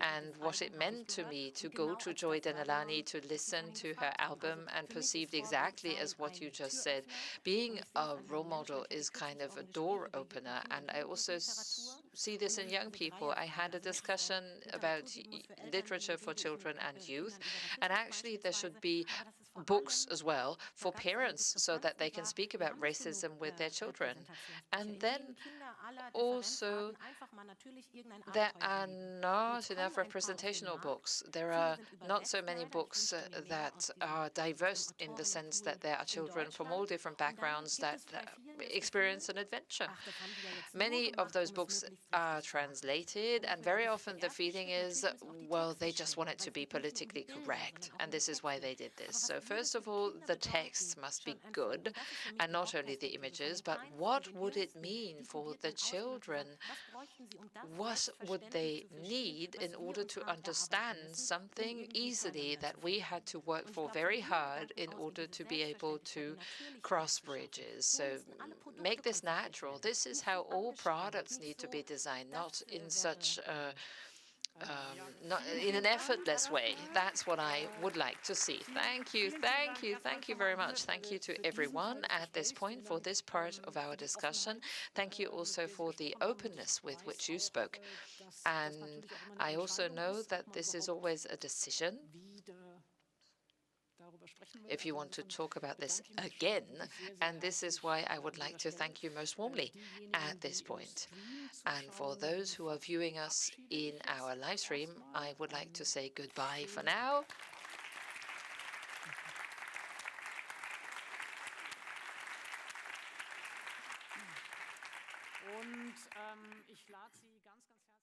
Speaker 2: and what it meant to me to go to Joy Denalane, to listen to her album, and perceived exactly as what you just said. Being a role model is kind of a door opener, and I also see this in young people. I had a discussion about literature for children and youth, and actually there should be books as well for parents so that they can speak about racism with their children. And then also, there are not enough representational books. There are not so many books that are diverse in the sense that there are children from all different backgrounds that experience an adventure. Many of those books are translated, and very often the feeling is, well, they just want it to be politically correct, and this is why they did this. So first of all, the texts must be good, and not only the images, but what would it mean for the children? What would they need in order to understand something easily that we had to work for very hard in order to be able to cross bridges? So make this natural. This is how all products need to be designed, not in such not in an effortless way. That's what I would like to see. Thank you, thank you, thank you very much. Thank you to everyone at this point for this part of our discussion. Thank you also for the openness with which you spoke. And I also know that this is always a decision. If you want to talk about this again, and this is why I would like to thank you most warmly at this point. And for those who are viewing us in our live stream, I would like to say goodbye for now.
Speaker 3: Und ich lade Sie ganz, ganz herzlich